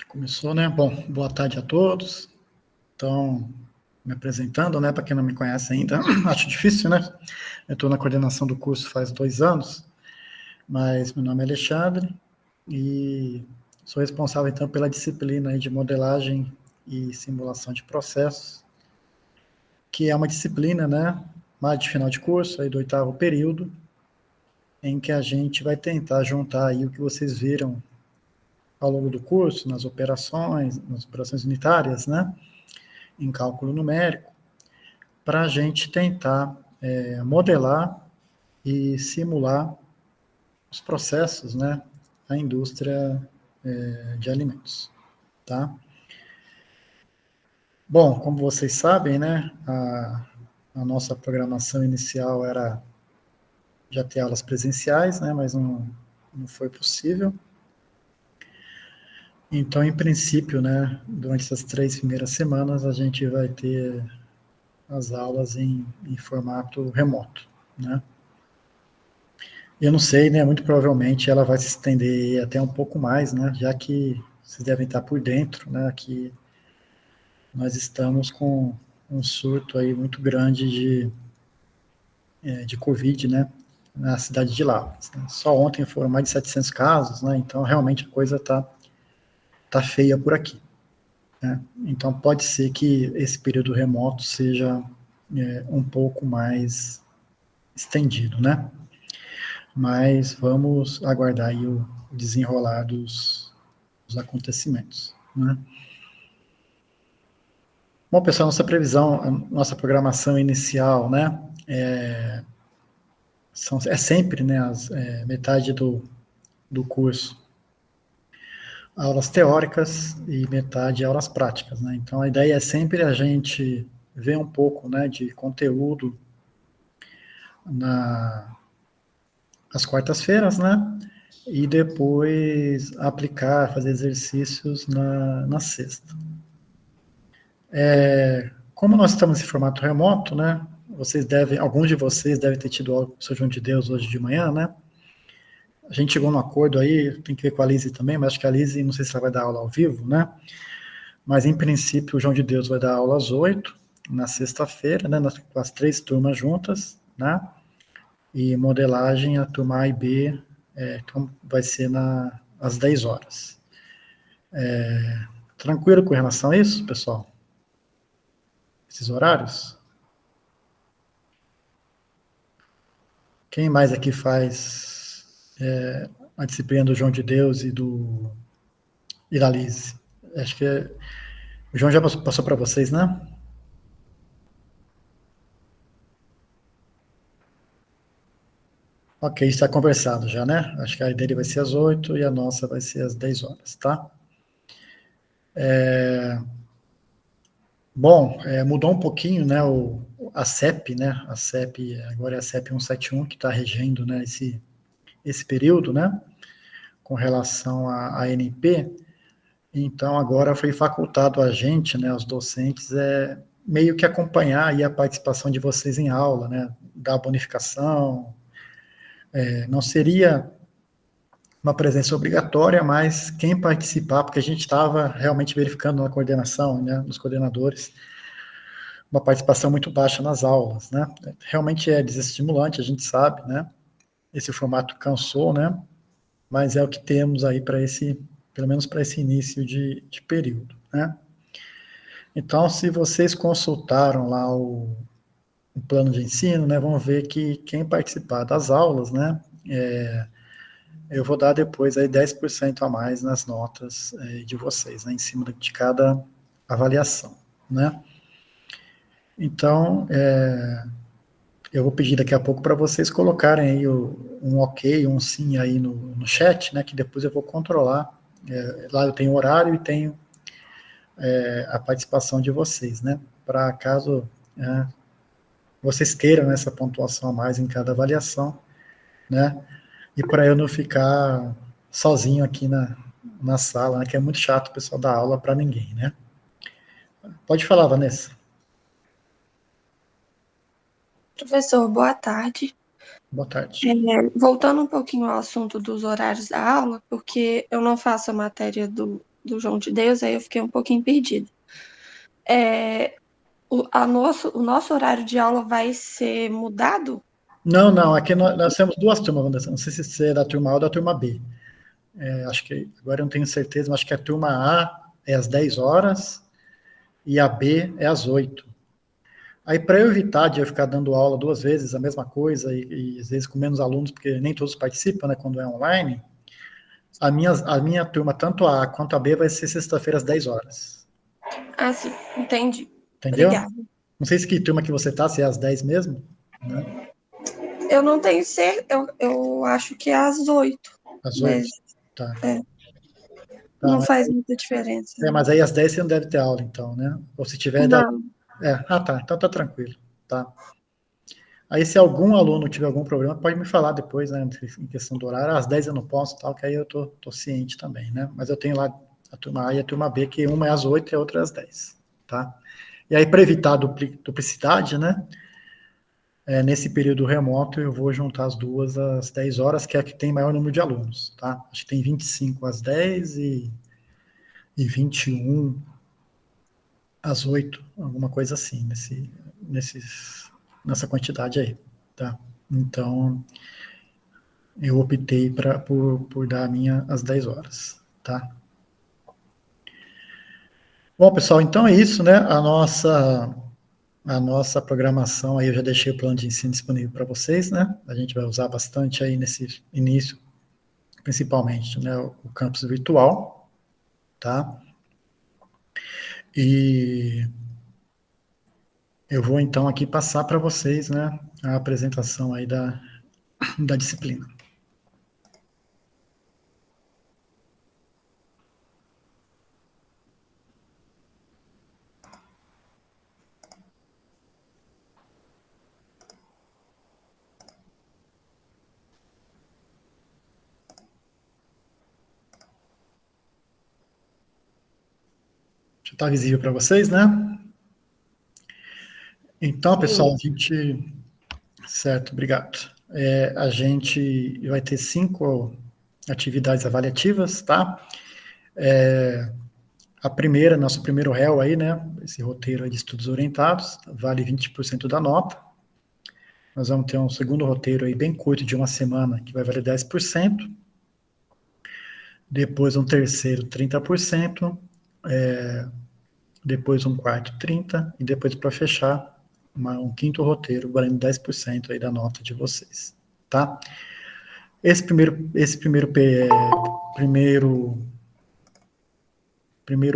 Começou, né? Bom, boa tarde a todos. Então, me apresentando, né? Para quem não me conhece ainda, acho difícil, né? Eu estou na coordenação do curso faz 2 anos, mas meu nome é Alexandre e sou responsável, então, pela disciplina aí de modelagem e simulação de processos, que é uma disciplina, né? Mais de final de curso, aí do 8º período, em que a gente vai tentar juntar aí o que vocês viram ao longo do curso, nas operações unitárias, né? Em cálculo numérico, para a gente tentar modelar e simular os processos, né, da indústria de alimentos, tá? Bom, como vocês sabem, né, a nossa programação inicial era já ter aulas presenciais, né, mas não foi possível. Então, em princípio, né, durante essas 3 primeiras semanas, a gente vai ter as aulas em formato remoto, né? Eu não sei, né? Muito provavelmente ela vai se estender até um pouco mais, né? Já que vocês devem estar por dentro, né? Que nós estamos com um surto aí muito grande de Covid, né? Na cidade de Lavras. Né? Só ontem foram mais de 700 casos, né? Então, realmente a coisa tá feia por aqui. Né? Então, pode ser que esse período remoto seja um pouco mais estendido, né? Mas vamos aguardar aí o desenrolar dos acontecimentos, né? Bom, pessoal, nossa previsão, a nossa programação inicial, né, é sempre, né, metade do curso aulas teóricas e metade aulas práticas, né? Então, a ideia é sempre a gente ver um pouco, né, de conteúdo nas quartas-feiras, né, e depois aplicar, fazer exercícios na sexta. Como nós estamos em formato remoto, né, alguns de vocês devem ter tido aula com o São João de Deus hoje de manhã, né, a gente chegou num acordo aí, tem que ver com a Lise também, mas acho que a Lise, não sei se ela vai dar aula ao vivo, né, mas em princípio o João de Deus vai dar aula às 8, na sexta-feira, né, com as 3 turmas juntas, né, e modelagem, a turma A e B, então vai ser às 10 horas. Tranquilo com relação a isso, pessoal? Esses horários? Quem mais aqui faz a disciplina do João de Deus e da Lise? Acho que o João já passou para vocês, né? Ok, está conversado já, né? Acho que a dele vai ser às 8 e a nossa vai ser às 10 horas, tá? Bom, mudou um pouquinho, né, a CEP, né? A CEP, agora é a CEP 171 que está regendo, né, esse período, né? Com relação à ANP. Então, agora foi facultado a gente, né, os docentes, meio que acompanhar aí a participação de vocês em aula, né, da bonificação. Não seria uma presença obrigatória, mas quem participar, porque a gente estava realmente verificando na coordenação, né, nos coordenadores, uma participação muito baixa nas aulas, né. Realmente é desestimulante, a gente sabe, né, esse formato cansou, né, mas é o que temos aí para pelo menos para esse início de período, né. Então, se vocês consultaram lá o plano de ensino, né, vão ver que quem participar das aulas, né, eu vou dar depois aí 10% a mais nas notas de vocês, né, em cima de cada avaliação, né. Então, eu vou pedir daqui a pouco para vocês colocarem aí um ok, um sim aí no chat, né, que depois eu vou controlar. Lá eu tenho horário e tenho a participação de vocês, né, para caso vocês queiram essa pontuação a mais em cada avaliação, né, e para eu não ficar sozinho aqui na sala, né, que é muito chato o pessoal dar aula para ninguém, né. Pode falar, Vanessa. Professor, boa tarde. Boa tarde. Voltando um pouquinho ao assunto dos horários da aula, porque eu não faço a matéria do João de Deus, aí eu fiquei um pouquinho perdida. O nosso horário de aula vai ser mudado? Não, aqui nós temos duas turmas, Vanessa. Não sei se você é da turma A ou da turma B. Acho que, agora eu não tenho certeza, mas acho que a turma A é às 10 horas e a B é às 8. Aí, para eu evitar de eu ficar dando aula duas vezes a mesma coisa e às vezes com menos alunos, porque nem todos participam, né, quando é online, a minha turma, tanto a A quanto a B, vai ser sexta-feira às 10 horas. Ah, sim, entendi. Entendeu? Obrigada. Não sei se que turma que você tá, se é às 10 mesmo, né? Eu não tenho certeza, eu acho que é às 8, Às 8. mas Tá. é, Tá, não faz muita diferença. mas aí às 10 você não deve ter aula, então, né? Ou se tiver, dá. Não, Tá. Então tá tranquilo. Tá. Aí, se algum aluno tiver algum problema, pode me falar depois, né, em questão do horário. Às 10 eu não posso, tal, que aí eu tô ciente também, né? Mas eu tenho lá a turma A e a turma B, que uma é às 8 e a outra é às 10, tá? E aí, para evitar duplicidade, né, nesse período remoto, eu vou juntar as duas às 10 horas, que é a que tem maior número de alunos, tá? Acho que tem 25 às 10 e 21 às 8, alguma coisa assim, nessa quantidade aí, tá? Então, eu optei por dar a minha às 10 horas, tá? Bom, pessoal, então é isso, né? A nossa programação aí, eu já deixei o plano de ensino disponível para vocês, né? A gente vai usar bastante aí nesse início, principalmente, né, o campus virtual, tá? E eu vou então aqui passar para vocês, né, a apresentação aí da disciplina. Já está visível para vocês, né? Então, pessoal, sim. a gente... Certo, obrigado. A gente vai ter 5 atividades avaliativas, tá? A primeira, nosso primeiro réu aí, né? Esse roteiro aí de estudos orientados, vale 20% da nota. Nós vamos ter um segundo roteiro aí bem curto, de uma semana, que vai valer 10%. Depois um terceiro, 30%. Depois um quarto, 30%. E depois, para fechar, um quinto roteiro, valendo 10% aí da nota de vocês, tá? Esse primeiro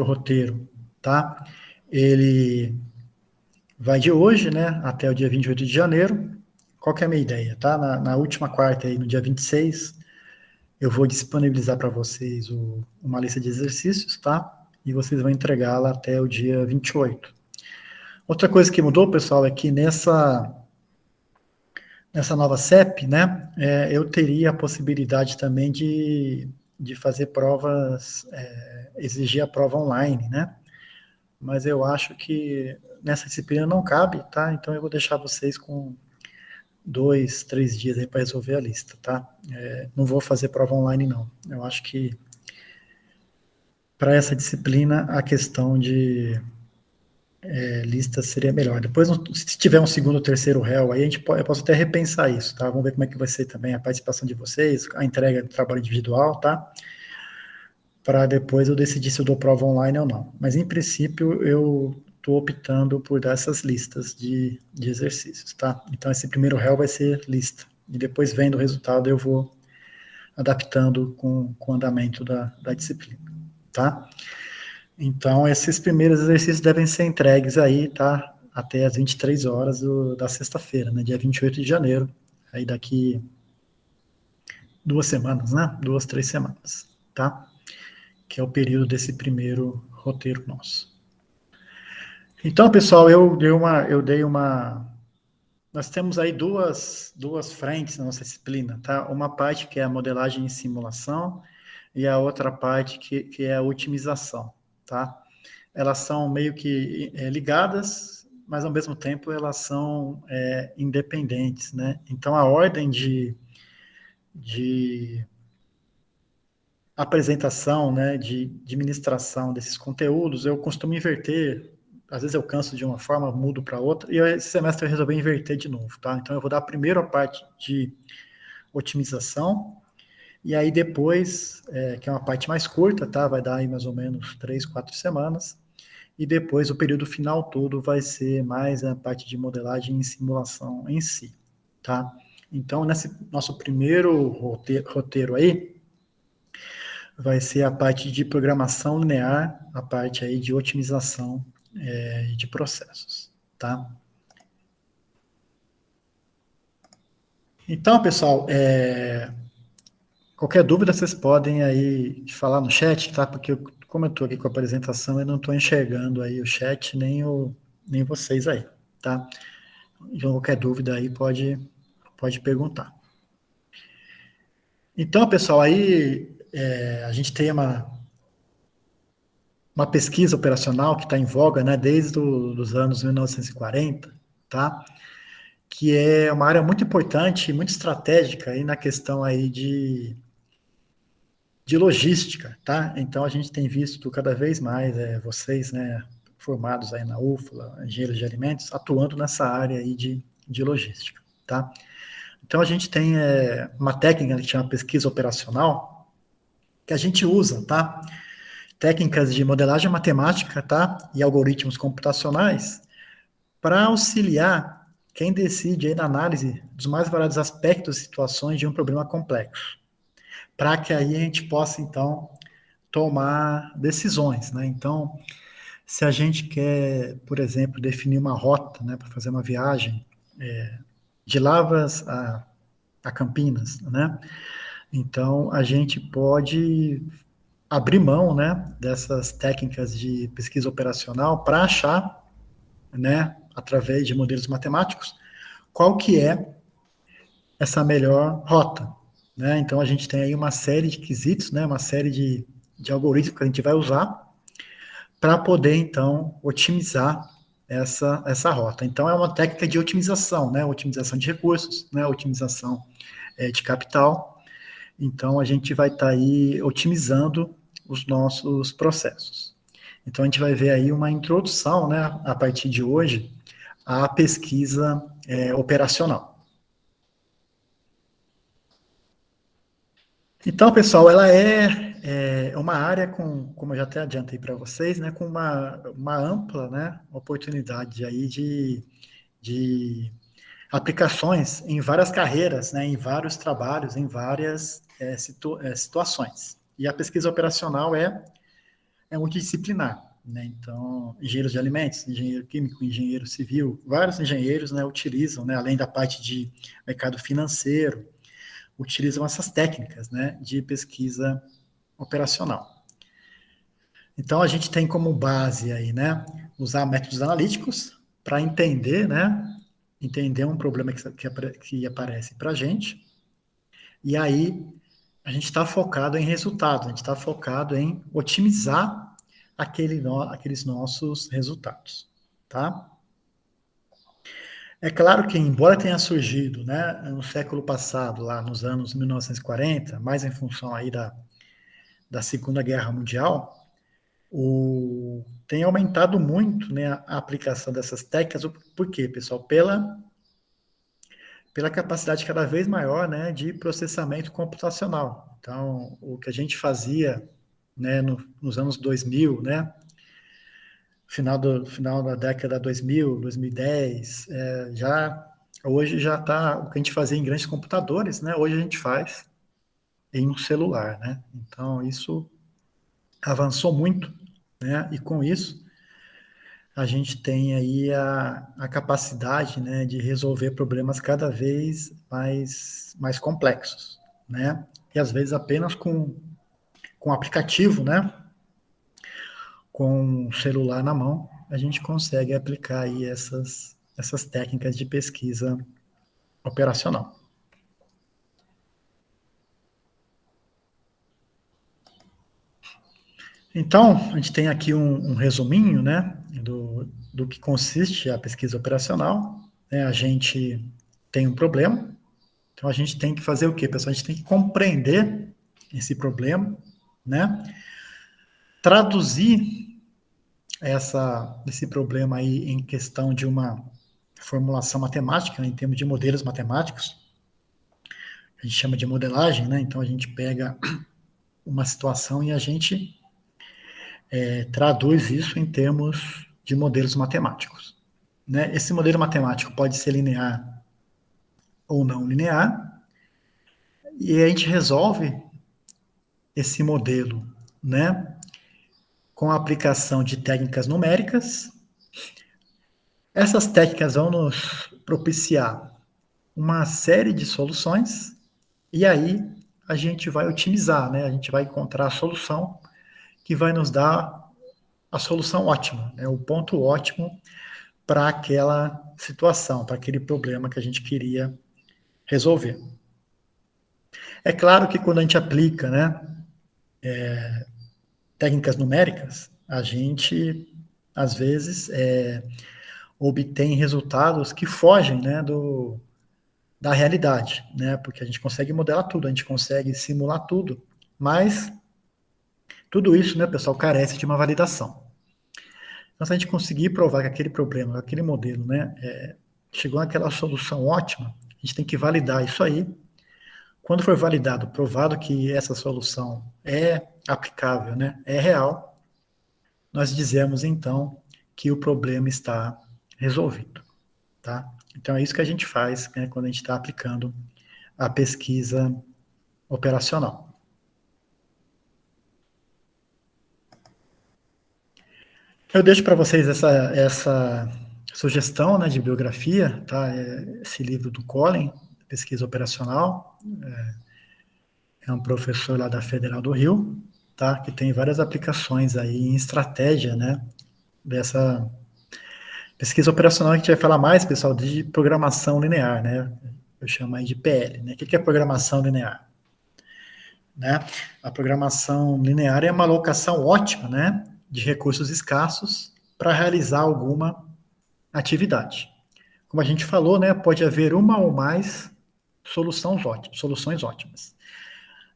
roteiro, tá? Ele vai de hoje, né, até o dia 28 de janeiro. Qual que é a minha ideia, tá? Na última quarta, aí, no dia 26, eu vou disponibilizar para vocês uma lista de exercícios, tá? E vocês vão entregá-la até o dia 28. Outra coisa que mudou, pessoal, é que nessa nova CEP, né, eu teria a possibilidade também de fazer provas, exigir a prova online, né? Mas eu acho que nessa disciplina não cabe, tá? Então eu vou deixar vocês com 2, 3 dias aí para resolver a lista, tá? Não vou fazer prova online, não. Eu acho que para essa disciplina a questão de lista seria melhor. Depois, se tiver um segundo ou terceiro réu, aí eu posso até repensar isso, tá? Vamos ver como é que vai ser também a participação de vocês, a entrega do trabalho individual, tá? Para depois eu decidir se eu dou prova online ou não. Mas, em princípio, eu estou optando por dar essas listas de exercícios, tá? Então, esse primeiro réu vai ser lista. E depois, vendo o resultado, eu vou adaptando com o andamento da disciplina, tá? Então, esses primeiros exercícios devem ser entregues aí, tá? Até as 23 horas da sexta-feira, né? Dia 28 de janeiro. Aí daqui 2 semanas, né? 2, 3 semanas, tá? Que é o período desse primeiro roteiro nosso. Então, pessoal, nós temos aí duas frentes na nossa disciplina, tá? Uma parte que é a modelagem e simulação e a outra parte que é a otimização, tá? Elas são meio que ligadas, mas ao mesmo tempo elas são independentes, né? Então a ordem de apresentação, né, de ministração desses conteúdos, eu costumo inverter. Às vezes eu canso de uma forma, mudo para outra, e esse semestre eu resolvi inverter de novo, tá? Então eu vou dar primeiro a parte de otimização, e aí depois, que é uma parte mais curta, tá? Vai dar aí mais ou menos 3, 4 semanas, e depois o período final todo vai ser mais a parte de modelagem e simulação em si, tá? Então, nesse nosso primeiro roteiro aí, vai ser a parte de programação linear, a parte aí de otimização de processos, tá? Então, pessoal, qualquer dúvida vocês podem aí falar no chat, tá? Porque como eu estou aqui com a apresentação, eu não estou enxergando aí o chat nem vocês aí, tá? Então, qualquer dúvida aí pode perguntar. Então, pessoal, aí a gente tem uma pesquisa operacional que está em voga, né, desde os anos 1940, tá? Que é uma área muito importante, muito estratégica aí na questão aí de logística, tá? Então a gente tem visto cada vez mais vocês, né, formados aí na UFLA, engenheiros de alimentos, atuando nessa área aí de logística, tá? Então a gente tem uma técnica que chama pesquisa operacional, que a gente usa, tá? Técnicas de modelagem matemática, tá? E algoritmos computacionais para auxiliar quem decide aí na análise dos mais variados aspectos e situações de um problema complexo, para que aí a gente possa, então, tomar decisões, né? Então, se a gente quer, por exemplo, definir uma rota, né, para fazer uma viagem de Lavras a Campinas, né? Então, a gente pode abrir mão, né, dessas técnicas de pesquisa operacional para achar, né, através de modelos matemáticos, qual que é essa melhor rota, né? Então a gente tem aí uma série de quesitos, né, uma série de algoritmos que a gente vai usar para poder então otimizar essa rota. Então é uma técnica de otimização, né, otimização de recursos, né, otimização de capital. Então a gente vai estar aí otimizando os nossos processos. Então a gente vai ver aí uma introdução, né, a partir de hoje, à pesquisa operacional. Então, pessoal, ela é uma área como eu já até adiantei para vocês, né, com uma ampla, né, oportunidade aí de aplicações em várias carreiras, né, em vários trabalhos, em várias situações. E a pesquisa operacional é multidisciplinar, né? Então, engenheiros de alimentos, engenheiro químico, engenheiro civil, vários engenheiros, né, utilizam, né, além da parte de mercado financeiro, utilizam essas técnicas, né, de pesquisa operacional. Então, a gente tem como base aí, né, usar métodos analíticos para entender, né, entender um problema que aparece para a gente, e aí a gente está focado em resultados, a gente está focado em otimizar aqueles nossos resultados, tá? É claro que, embora tenha surgido, né, no século passado, lá nos anos 1940, mais em função aí da Segunda Guerra Mundial, tem aumentado muito, né, a aplicação dessas técnicas. Por quê, pessoal? Pela capacidade cada vez maior, né, de processamento computacional. Então, o que a gente fazia, né, nos anos 2000, né, final da década 2000, 2010, hoje já está, o que a gente fazia em grandes computadores, né, hoje a gente faz em um celular, né. Então, isso avançou muito, né, e com isso a gente tem aí a capacidade, né, de resolver problemas cada vez mais complexos, né? E às vezes apenas com aplicativo, né, com o celular na mão, a gente consegue aplicar aí essas técnicas de pesquisa operacional. Então, a gente tem aqui um resuminho, né, do que consiste a pesquisa operacional. Né? A gente tem um problema, então a gente tem que fazer o quê, pessoal? A gente tem que compreender esse problema, né? Traduzir esse problema aí em questão de uma formulação matemática, né, em termos de modelos matemáticos, a gente chama de modelagem, né? Então a gente pega uma situação e a gente traduz isso em termos de modelos matemáticos, né? Esse modelo matemático pode ser linear ou não linear, e a gente resolve esse modelo, né, com a aplicação de técnicas numéricas. Essas técnicas vão nos propiciar uma série de soluções, e aí a gente vai otimizar, né? A gente vai encontrar a solução que vai nos dar a solução ótima, né? O ponto ótimo para aquela situação, para aquele problema que a gente queria resolver. É claro que quando a gente aplica, né, técnicas numéricas, a gente, às vezes, obtém resultados que fogem, né, da realidade, né, porque a gente consegue modelar tudo, a gente consegue simular tudo, mas tudo isso, né, pessoal, carece de uma validação. Então, se a gente conseguir provar que aquele problema, aquele modelo, né, chegou naquela solução ótima, a gente tem que validar isso aí. Quando for validado, provado que essa solução é aplicável, né, é real, nós dizemos então que o problema está resolvido, tá? Então é isso que a gente faz, né, quando a gente está aplicando a pesquisa operacional. Eu deixo para vocês essa sugestão, né, de biografia, tá? Esse livro do Colin, Pesquisa Operacional, é um professor lá da Federal do Rio, tá? Que tem várias aplicações aí em estratégia, né, dessa pesquisa operacional. A gente vai falar mais, pessoal, de programação linear, né? Eu chamo aí de PL, né? O que é programação linear? Né? A programação linear é uma alocação ótima, né, de recursos escassos para realizar alguma atividade. Como a gente falou, né, pode haver uma ou mais soluções ótimas.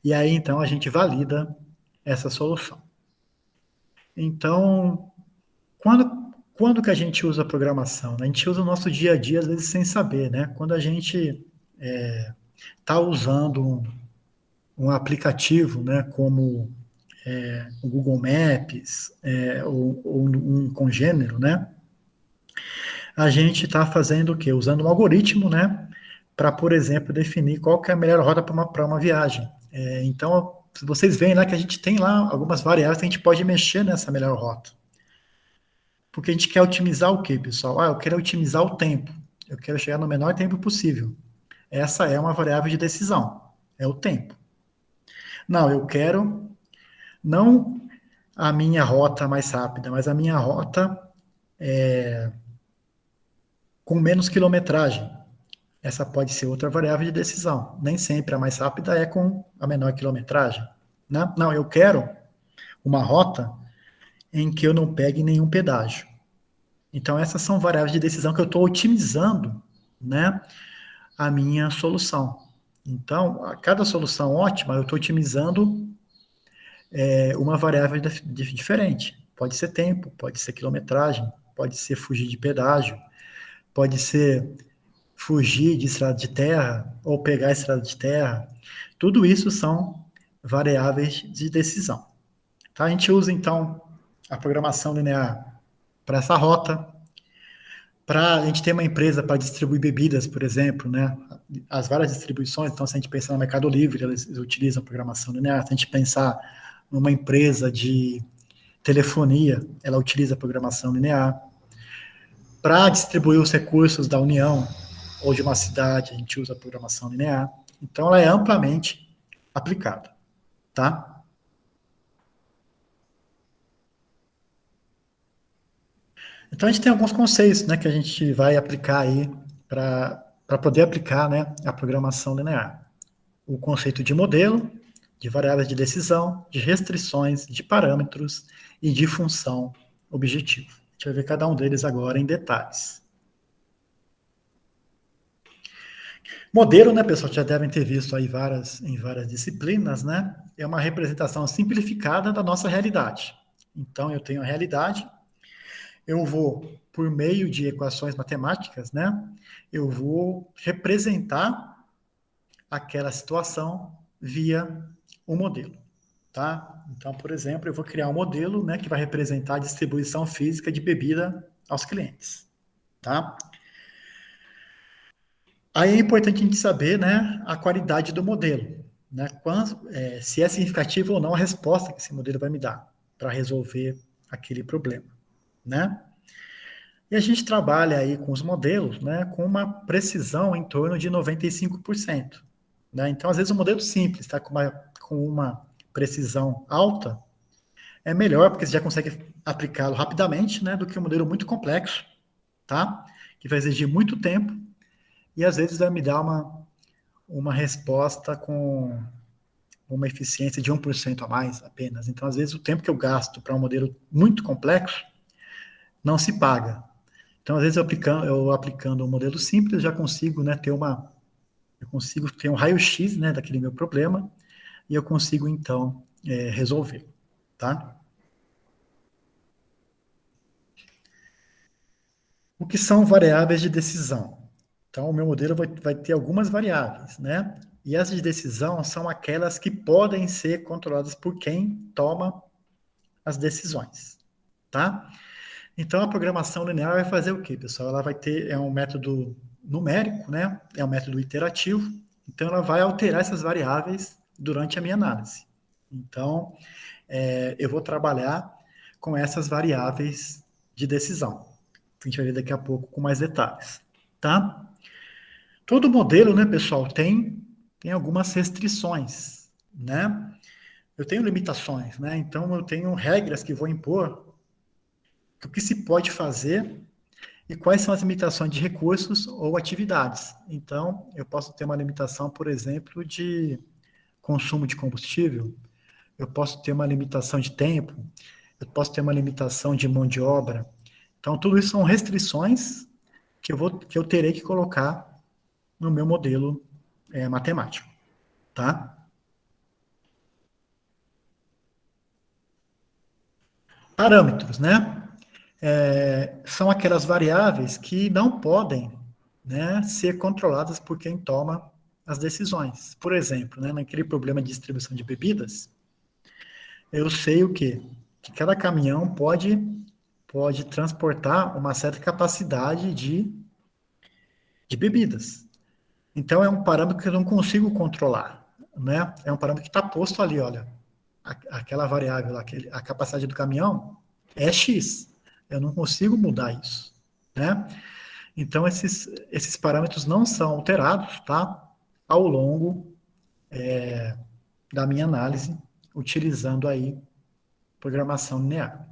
E aí, então, a gente valida essa solução. Então, quando que a gente usa a programação? A gente usa no nosso dia a dia, às vezes, sem saber, né? Quando a gente está usando um aplicativo, né, como o Google Maps, ou um congênero, né? A gente está fazendo o quê? Usando um algoritmo, né? Para, por exemplo, definir qual que é a melhor rota para uma viagem. Então, vocês veem lá que a gente tem lá algumas variáveis que a gente pode mexer nessa melhor rota. Porque a gente quer otimizar o quê, pessoal? Eu quero otimizar o tempo. Eu quero chegar no menor tempo possível. Essa é uma variável de decisão. É o tempo. Não, eu quero não a minha rota mais rápida, mas a minha rota com menos quilometragem. Essa pode ser outra variável de decisão. Nem sempre a mais rápida é com a menor quilometragem. Né? Não, eu quero uma rota em que eu não pegue nenhum pedágio. Então, essas são variáveis de decisão que eu estou otimizando, né, a minha solução. Então, a cada solução ótima, eu estou otimizando uma variável diferente. Pode ser tempo, pode ser quilometragem, pode ser fugir de pedágio, pode ser fugir de estrada de terra ou pegar a estrada de terra. Tudo isso são variáveis de decisão. Tá? A gente usa, então, a programação linear para essa rota, para a gente ter uma empresa para distribuir bebidas, por exemplo, né? As várias distribuições, então, se a gente pensar no Mercado Livre, eles utilizam programação linear. Se a gente pensar numa empresa de telefonia, ela utiliza programação linear. Para distribuir os recursos da União ou de uma cidade, a gente usa a programação linear. Então, ela é amplamente aplicada, tá? Então, a gente tem alguns conceitos, né, que a gente vai aplicar aí para poder aplicar, né, a programação linear. O conceito de modelo, de variáveis de decisão, de restrições, de parâmetros e de função objetivo. A gente vai ver cada um deles agora em detalhes. Modelo, né, pessoal, já devem ter visto aí em várias disciplinas, né? é uma representação simplificada da nossa realidade. Então, eu tenho a realidade, eu vou, por meio de equações matemáticas, né, eu vou representar aquela situação via um modelo, tá? Então, por exemplo, eu vou criar um modelo, né, que vai representar a distribuição física de bebida aos clientes, tá? Aí é importante a gente saber, né, a qualidade do modelo, né, se é significativa ou não a resposta que esse modelo vai me dar para resolver aquele problema, né? E a gente trabalha aí com os modelos, né, com uma precisão em torno de 95%, né? Então, às vezes, um modelo simples, tá, com uma precisão alta, é melhor, porque você já consegue aplicá-lo rapidamente, né, do que um modelo muito complexo, tá? Que vai exigir muito tempo e, às vezes, vai me dar uma resposta com uma eficiência de 1% a mais apenas. Então, às vezes, o tempo que eu gasto para um modelo muito complexo não se paga. Então, às vezes, eu aplicando um modelo simples, eu já consigo, né, eu consigo ter um raio-x, né, daquele meu problema e eu consigo, então, resolver, tá? O que são variáveis de decisão? Então, o meu modelo vai ter algumas variáveis, né? E as de decisão são aquelas que podem ser controladas por quem toma as decisões, tá? Então, a programação linear vai fazer o quê, pessoal? Ela vai ter, é um método numérico, né? É um método iterativo. Então, ela vai alterar essas variáveis durante a minha análise. Então, eu vou trabalhar com essas variáveis de decisão. A gente vai ver daqui a pouco com mais detalhes, tá? Todo modelo, né, pessoal, tem algumas restrições, né? Eu tenho limitações, né? Então, eu tenho regras que vou impor do que se pode fazer e quais são as limitações de recursos ou atividades. Então, eu posso ter uma limitação, por exemplo, de consumo de combustível, eu posso ter uma limitação de tempo, eu posso ter uma limitação de mão de obra. Então, tudo isso são restrições que eu terei que colocar no meu modelo matemático, tá? Parâmetros, né? São aquelas variáveis que não podem, né, ser controladas por quem toma as decisões. Por exemplo, né, naquele problema de distribuição de bebidas, eu sei o quê? Que cada caminhão pode transportar uma certa capacidade de bebidas. Então, é um parâmetro que eu não consigo controlar, né? É um parâmetro que está posto ali, olha, aquela variável lá, a capacidade do caminhão é X. Eu não consigo mudar isso, né? Então, esses parâmetros não são alterados, tá? Ao longo da minha análise, utilizando aí programação linear.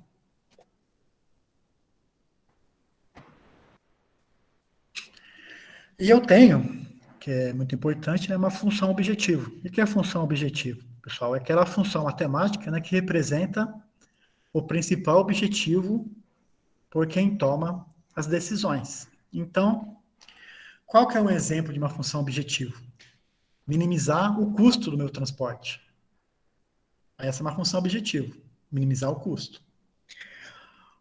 E eu tenho, que é muito importante, né, uma função objetivo. E o que é a função objetivo, pessoal? É aquela função matemática, né, que representa o principal objetivo por quem toma as decisões. Então, qual que é um exemplo de uma função objetivo? Minimizar o custo do meu transporte. Essa é uma função objetivo, minimizar o custo.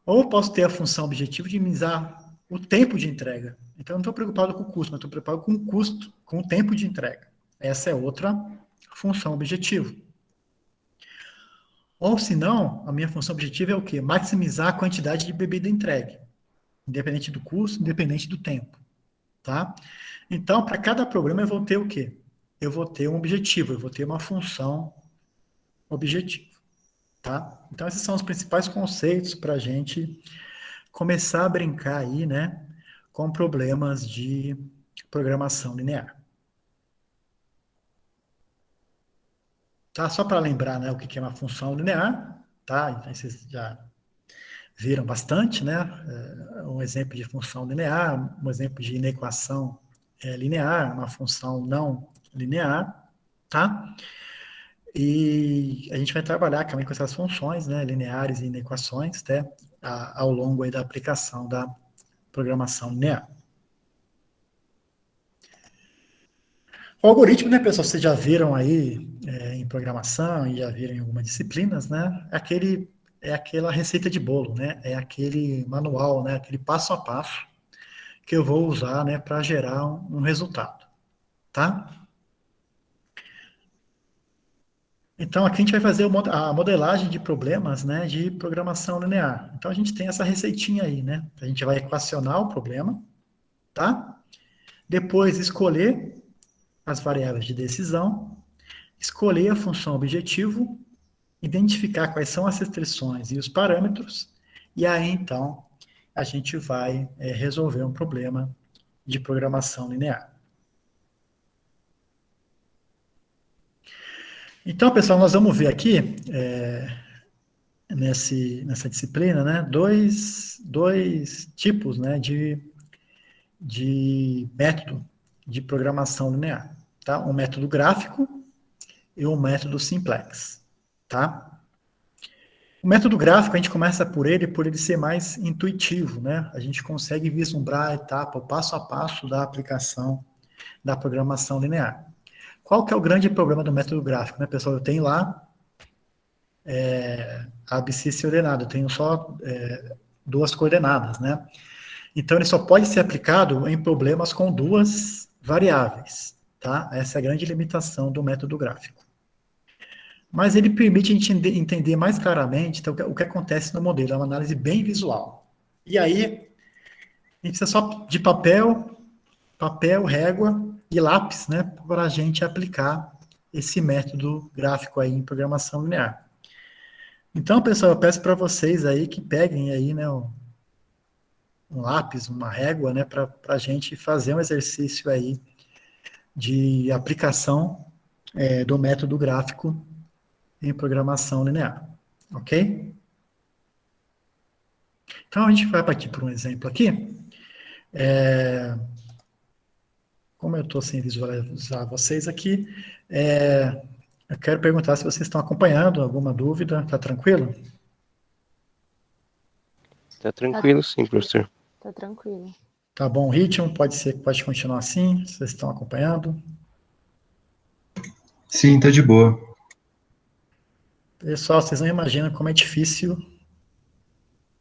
Ou eu posso ter a função objetivo de minimizar o tempo de entrega. Então, eu não estou preocupado com o custo, mas estou preocupado com o custo, com o tempo de entrega. Essa é outra função objetivo. Ou, se não, a minha função objetiva é o quê? Maximizar a quantidade de bebida entregue, independente do custo, independente do tempo. Tá? Então, para cada problema eu vou ter o quê? Eu vou ter um objetivo, eu vou ter uma função objetivo. Tá? Então, esses são os principais conceitos para a gente começar a brincar aí, né, com problemas de programação linear. Tá? Só para lembrar, né, o que é uma função linear, tá? Então, vocês já viram bastante, né? Um exemplo de função linear, um exemplo de inequação linear, uma função não linear, tá? E a gente vai trabalhar também com essas funções, né, lineares e inequações, né, ao longo aí da aplicação da programação linear. O algoritmo, né, pessoal, vocês já viram aí em programação e já viram em algumas disciplinas, né? É aquela receita de bolo, né? É aquele manual, né? Aquele passo a passo que eu vou usar, né, para gerar um resultado, tá? Então, aqui a gente vai fazer a modelagem de problemas, né, de programação linear. Então, a gente tem essa receitinha aí, né? A gente vai equacionar o problema, tá? Depois, escolher as variáveis de decisão, escolher a função objetivo, identificar quais são as restrições e os parâmetros, e aí, então, a gente vai resolver um problema de programação linear. Então, pessoal, nós vamos ver aqui, nessa disciplina, né, dois tipos, né, de método de programação linear, tá? Um método gráfico e um método simplex, tá? O método gráfico, a gente começa por ele ser mais intuitivo, né? A gente consegue vislumbrar a etapa, o passo a passo da aplicação da programação linear. Qual que é o grande problema do método gráfico, né, pessoal? Eu tenho lá a abscissa ordenada, eu tenho só duas coordenadas, né? Então, ele só pode ser aplicado em problemas com duas variáveis, tá? Essa é a grande limitação do método gráfico. Mas ele permite a gente entender mais claramente então, o que acontece no modelo, é uma análise bem visual. E aí, a gente precisa só de papel, régua e lápis, né, para a gente aplicar esse método gráfico aí em programação linear. Então, pessoal, eu peço para vocês aí que peguem aí, né, um lápis, uma régua, né, para a gente fazer um exercício aí de aplicação do método gráfico em programação linear, ok? Então, a gente vai partir por um exemplo aqui. Como eu estou sem visualizar vocês aqui, eu quero perguntar se vocês estão acompanhando, alguma dúvida, tá tranquilo? Tá tranquilo sim, professor. Tá tranquilo. Tá bom o ritmo? Pode continuar assim? Vocês estão acompanhando? Sim, tá de boa. Pessoal, vocês não imaginam como é difícil.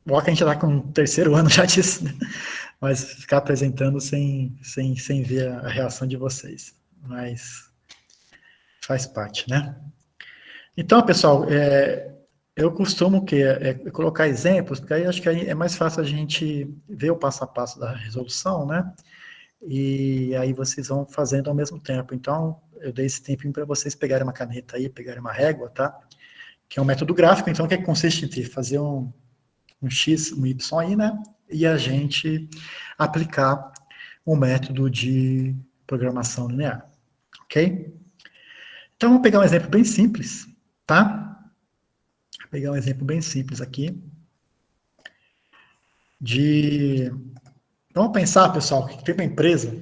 Logo que a gente está com o terceiro ano já disso, né? Mas ficar apresentando sem ver a reação de vocês. Mas faz parte, né? Então, pessoal, eu costumo colocar exemplos, porque aí acho que aí é mais fácil a gente ver o passo a passo da resolução, né? E aí vocês vão fazendo ao mesmo tempo. Então, eu dei esse tempinho para vocês pegarem uma caneta aí, pegarem uma régua, tá? Que é um método gráfico, então, que consiste em fazer um X, um Y aí, né? E a gente aplicar o método de programação linear, ok? Então, vamos pegar um exemplo bem simples, tá? Vou pegar um exemplo bem simples aqui. Vamos pensar, pessoal, que tem uma empresa.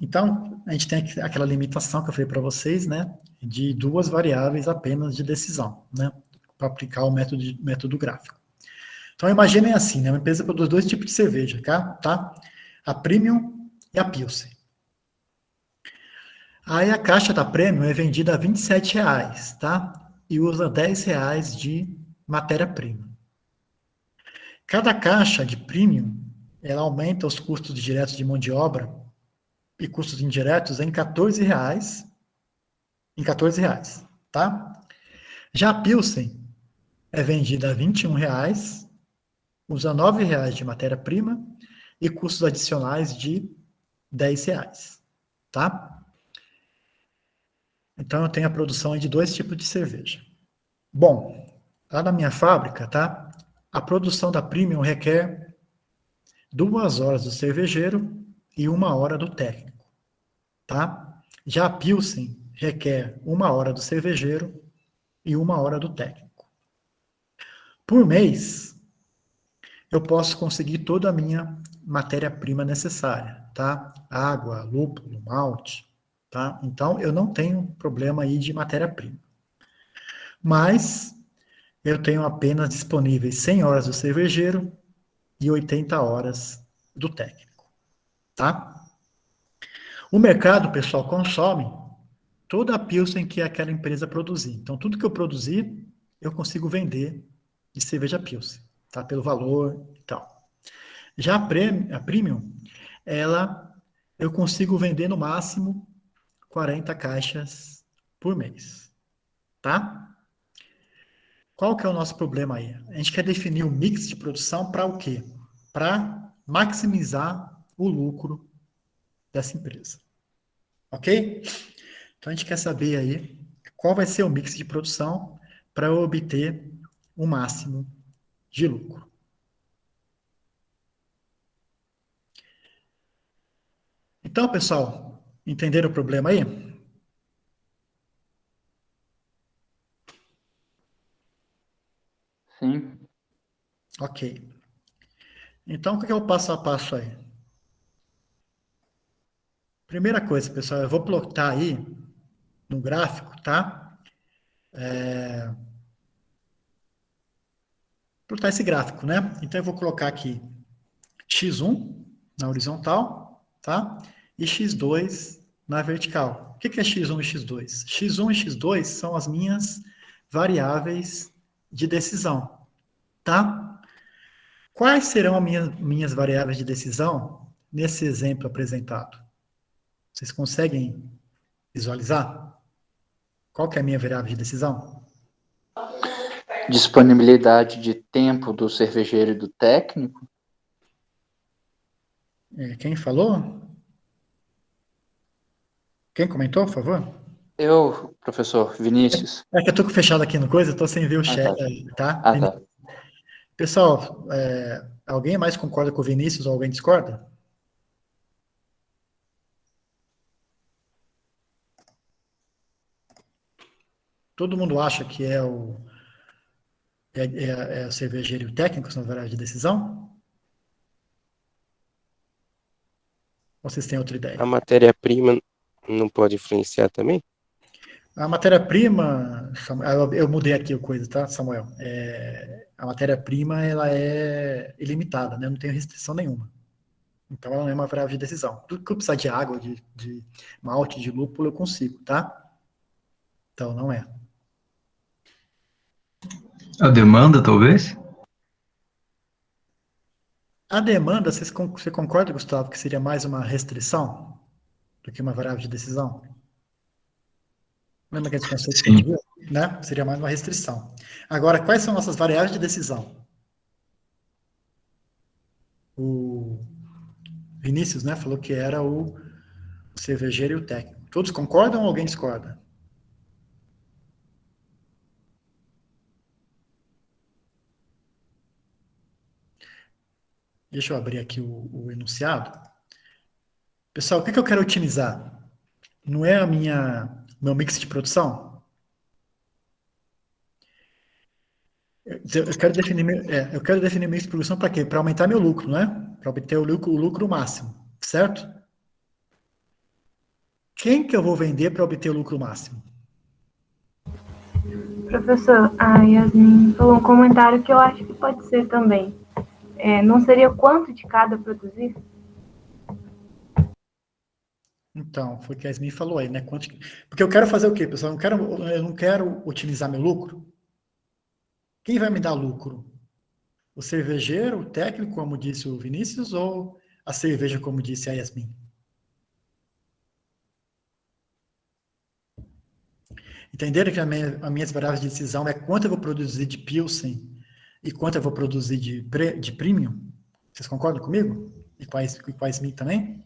Então, a gente tem aquela limitação que eu falei para vocês, né? De duas variáveis apenas de decisão, né? Para aplicar o método gráfico. Então, imaginem assim, né? Uma empresa produz dois tipos de cerveja, tá? A Premium e a Pilsen. Aí a caixa da Premium é vendida a R$ 27,00, tá? E usa R$ 10,00 de matéria-prima. Cada caixa de Premium, ela aumenta os custos diretos de mão de obra e custos indiretos em R$ 14,00, tá? Já a Pilsen é vendida a R$ 21,00, usa R$ 9,00 de matéria-prima e custos adicionais de R$ 10,00, tá? Então, eu tenho a produção de dois tipos de cerveja. Bom, lá na minha fábrica, tá? A produção da Premium requer 2 horas do cervejeiro e 1 hora do técnico, tá? Já a Pilsen requer 1 hora do cervejeiro e 1 hora do técnico. Por mês, eu posso conseguir toda a minha matéria-prima necessária, tá? Água, lúpulo, malte, tá? Então, eu não tenho problema aí de matéria-prima. Mas, eu tenho apenas disponíveis 100 horas do cervejeiro e 80 horas do técnico, tá? O mercado, pessoal, consome toda a Pilsen que aquela empresa produzir. Então, tudo que eu produzir, eu consigo vender de cerveja Pilsen, tá? Pelo valor e tal. Já a Premium, eu consigo vender no máximo 40 caixas por mês, tá? Qual que é o nosso problema aí? A gente quer definir o mix de produção para o quê? Para maximizar o lucro dessa empresa. Ok? Então a gente quer saber aí qual vai ser o mix de produção para eu obter o máximo de lucro. Então, pessoal, entenderam o problema aí? Sim. Ok. Então, o que é o passo a passo aí? Primeira coisa, pessoal, eu vou plotar aí no gráfico, tá? Plotar esse gráfico, né? Então, eu vou colocar aqui x1 na horizontal, tá? E x2 na vertical. O que é x1 e x2? x1 e x2 são as minhas variáveis de decisão, tá? Quais serão as minhas variáveis de decisão nesse exemplo apresentado? Vocês conseguem visualizar? Qual que é a minha variável de decisão? Disponibilidade de tempo do cervejeiro e do técnico. Quem falou? Quem comentou, por favor? Eu, professor Vinícius. É que eu tô fechado aqui no coisa, eu tô sem ver o Ah, chat, tá. tá? Ah, tá. Pessoal, alguém mais concorda com o Vinícius ou alguém discorda? Todo mundo acha que é o cervejeiro e o técnico são as variáveis de decisão? Ou vocês têm outra A ideia? matéria-prima não pode influenciar também? A matéria-prima, eu mudei aqui a coisa, tá, Samuel? A matéria-prima, ela é ilimitada, né? Não tem restrição nenhuma. Então, ela não é uma variável de decisão. Tudo que eu precisar de água, de malte, de lúpulo, eu consigo, tá? Então, não é. A demanda, talvez? A demanda, você concorda, Gustavo, que seria mais uma restrição do que uma variável de decisão? Lembra aquele conceito que a gente Sim. viu? Né? Seria mais uma restrição. Agora, quais são nossas variáveis de decisão? O Vinícius, né, falou que era o cervejeiro e o técnico. Todos concordam ou alguém discorda? Deixa eu abrir aqui o enunciado. Pessoal, o que eu quero otimizar? Não é meu mix de produção? Eu quero definir mix de produção para quê? Para aumentar meu lucro, não é? Para obter o lucro máximo, certo? Quem que eu vou vender para obter o lucro máximo? Professor, a Yasmin falou um comentário que eu acho que pode ser também. Não seria quanto de cada produzir? Então, foi o que a Yasmin falou aí, né? Porque eu quero fazer o quê, pessoal? Eu não quero otimizar meu lucro. Quem vai me dar lucro? O cervejeiro, o técnico, como disse o Vinícius, ou a cerveja, como disse a Yasmin? Entenderam que as minhas variáveis de decisão é quanto eu vou produzir de Pilsen e quanto eu vou produzir de Premium? Vocês concordam comigo? E com a Yasmin também?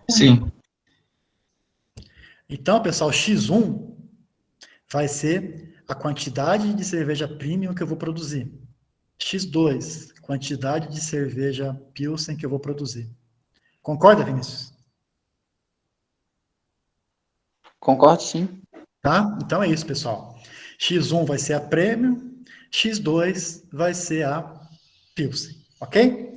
Sim. Então, pessoal, X1 vai ser a quantidade de cerveja Premium que eu vou produzir. X2, quantidade de cerveja Pilsen que eu vou produzir. Concorda, Vinícius? Concordo, sim. Tá? Então é isso, pessoal. X1 vai ser a Premium, X2 vai ser a Pilsen, ok?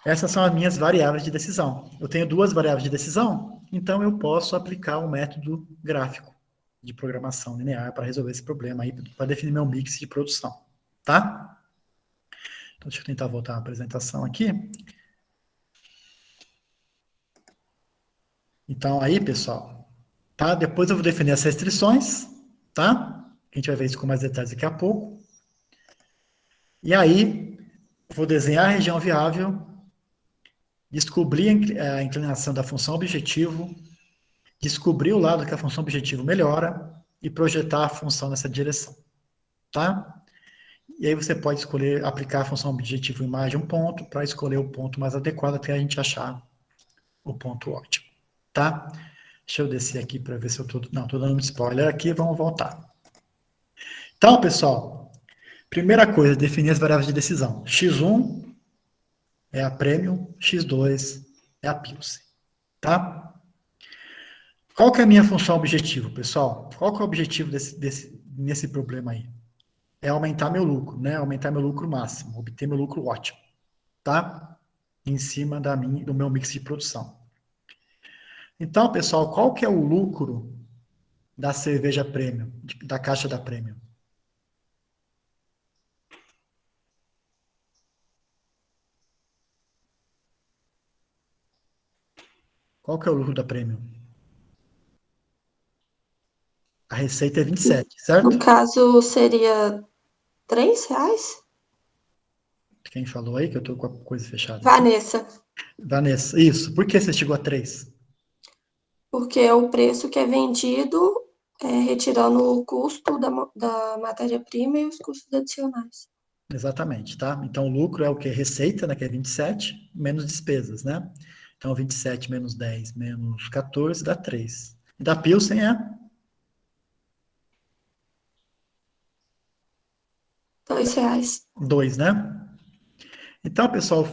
Essas são as minhas variáveis de decisão. Eu tenho duas variáveis de decisão, então eu posso aplicar um método gráfico de programação linear para resolver esse problema aí, para definir meu mix de produção, tá? Então, deixa eu tentar voltar a apresentação aqui. Então, aí, pessoal, tá? Depois eu vou definir as restrições, tá? A gente vai ver isso com mais detalhes daqui a pouco. E aí, vou desenhar a região viável, descobrir a inclinação da função objetivo, descobrir o lado que a função objetivo melhora e projetar a função nessa direção, tá? E aí você pode escolher aplicar a função objetivo em mais de um ponto para escolher o ponto mais adequado até a gente achar o ponto ótimo, tá? Deixa eu descer aqui para ver se eu tô... Não, estou dando um spoiler aqui, vamos voltar. Então, pessoal, primeira coisa, definir as variáveis de decisão. X1 é a Premium, X2 é a Pilsen, tá? Qual que é a minha função objetivo, pessoal? Qual que é o objetivo nesse problema aí? É aumentar meu lucro, né? Aumentar meu lucro máximo, obter meu lucro ótimo, tá? Em cima do meu mix de produção. Então, pessoal, qual que é o lucro da cerveja Premium, da caixa da Premium? Qual que é o lucro da Premium? A receita é 27, No certo? caso, seria R$ 3? Quem falou aí que eu tô com a coisa fechada? Vanessa, Vanessa, isso. Por que você chegou a 3? porque é o preço que é vendido, retirando o custo da matéria-prima e os custos adicionais. Exatamente, tá? Então, o lucro é o quê? Receita, né, que é 27, menos despesas, né? Então, 27 menos 10 menos 14 dá 3. E da Pilsen é R$ 2. 2, né? Então, pessoal,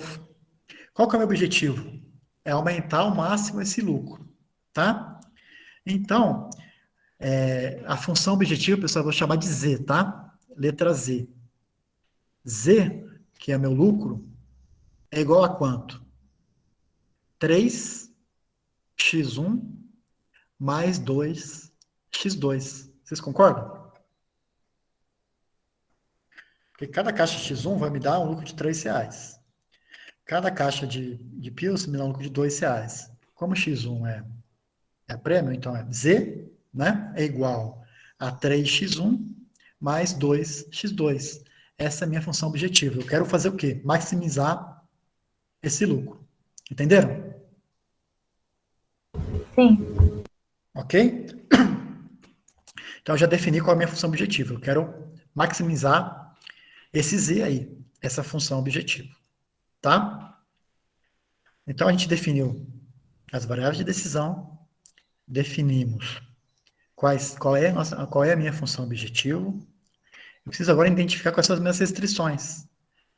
qual que é o meu objetivo? É aumentar ao máximo esse lucro, tá? Então, a função objetivo, pessoal, eu vou chamar de Z, tá? Letra Z. Z, que é meu lucro, é igual a quanto? 3x1 mais 2x2. Vocês concordam? Porque cada caixa X1 vai me dar um lucro de R$3. Cada caixa de Pilsen me dá um lucro de R$2. Como X1 é prêmio, então é Z, né? É igual a 3x1 mais 2x2. Essa é a minha função objetiva. Eu quero fazer o quê? Maximizar esse lucro. Entenderam? Sim. Ok? Então, eu já defini qual é a minha função objetiva. Eu quero maximizar esse Z aí, essa função objetiva. Tá? Então, a gente definiu as variáveis de decisão, definimos qual é a minha função objetivo. Eu preciso agora identificar quais são as minhas restrições.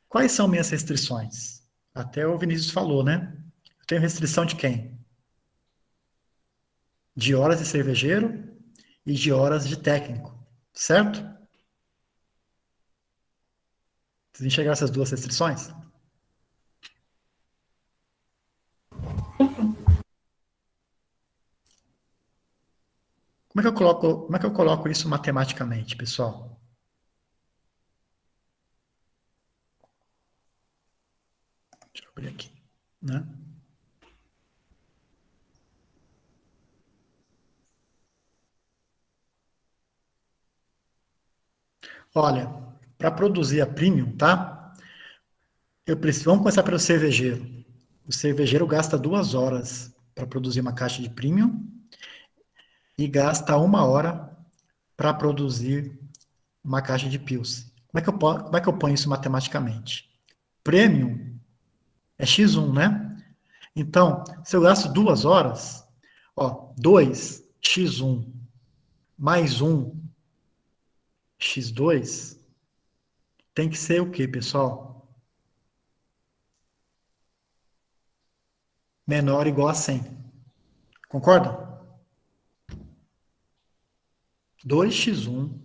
Quais são minhas restrições? Até o Vinícius falou, né? Eu tenho restrição de quem? De horas de cervejeiro e de horas de técnico, certo? Vocês enxergaram essas duas restrições? Como é que eu coloco isso matematicamente, pessoal? Deixa eu abrir aqui, né? Olha, para produzir a premium, tá? Vamos começar pelo cervejeiro. O cervejeiro gasta 2 horas para produzir uma caixa de premium e gasta 1 hora para produzir uma caixa de Pilsen. Como é que eu ponho isso matematicamente? Premium é X1, né? Então, se eu gasto 2 horas, 2x1 mais 1x2 tem que ser o quê, pessoal? Menor ou igual a 100. Concorda? 2x1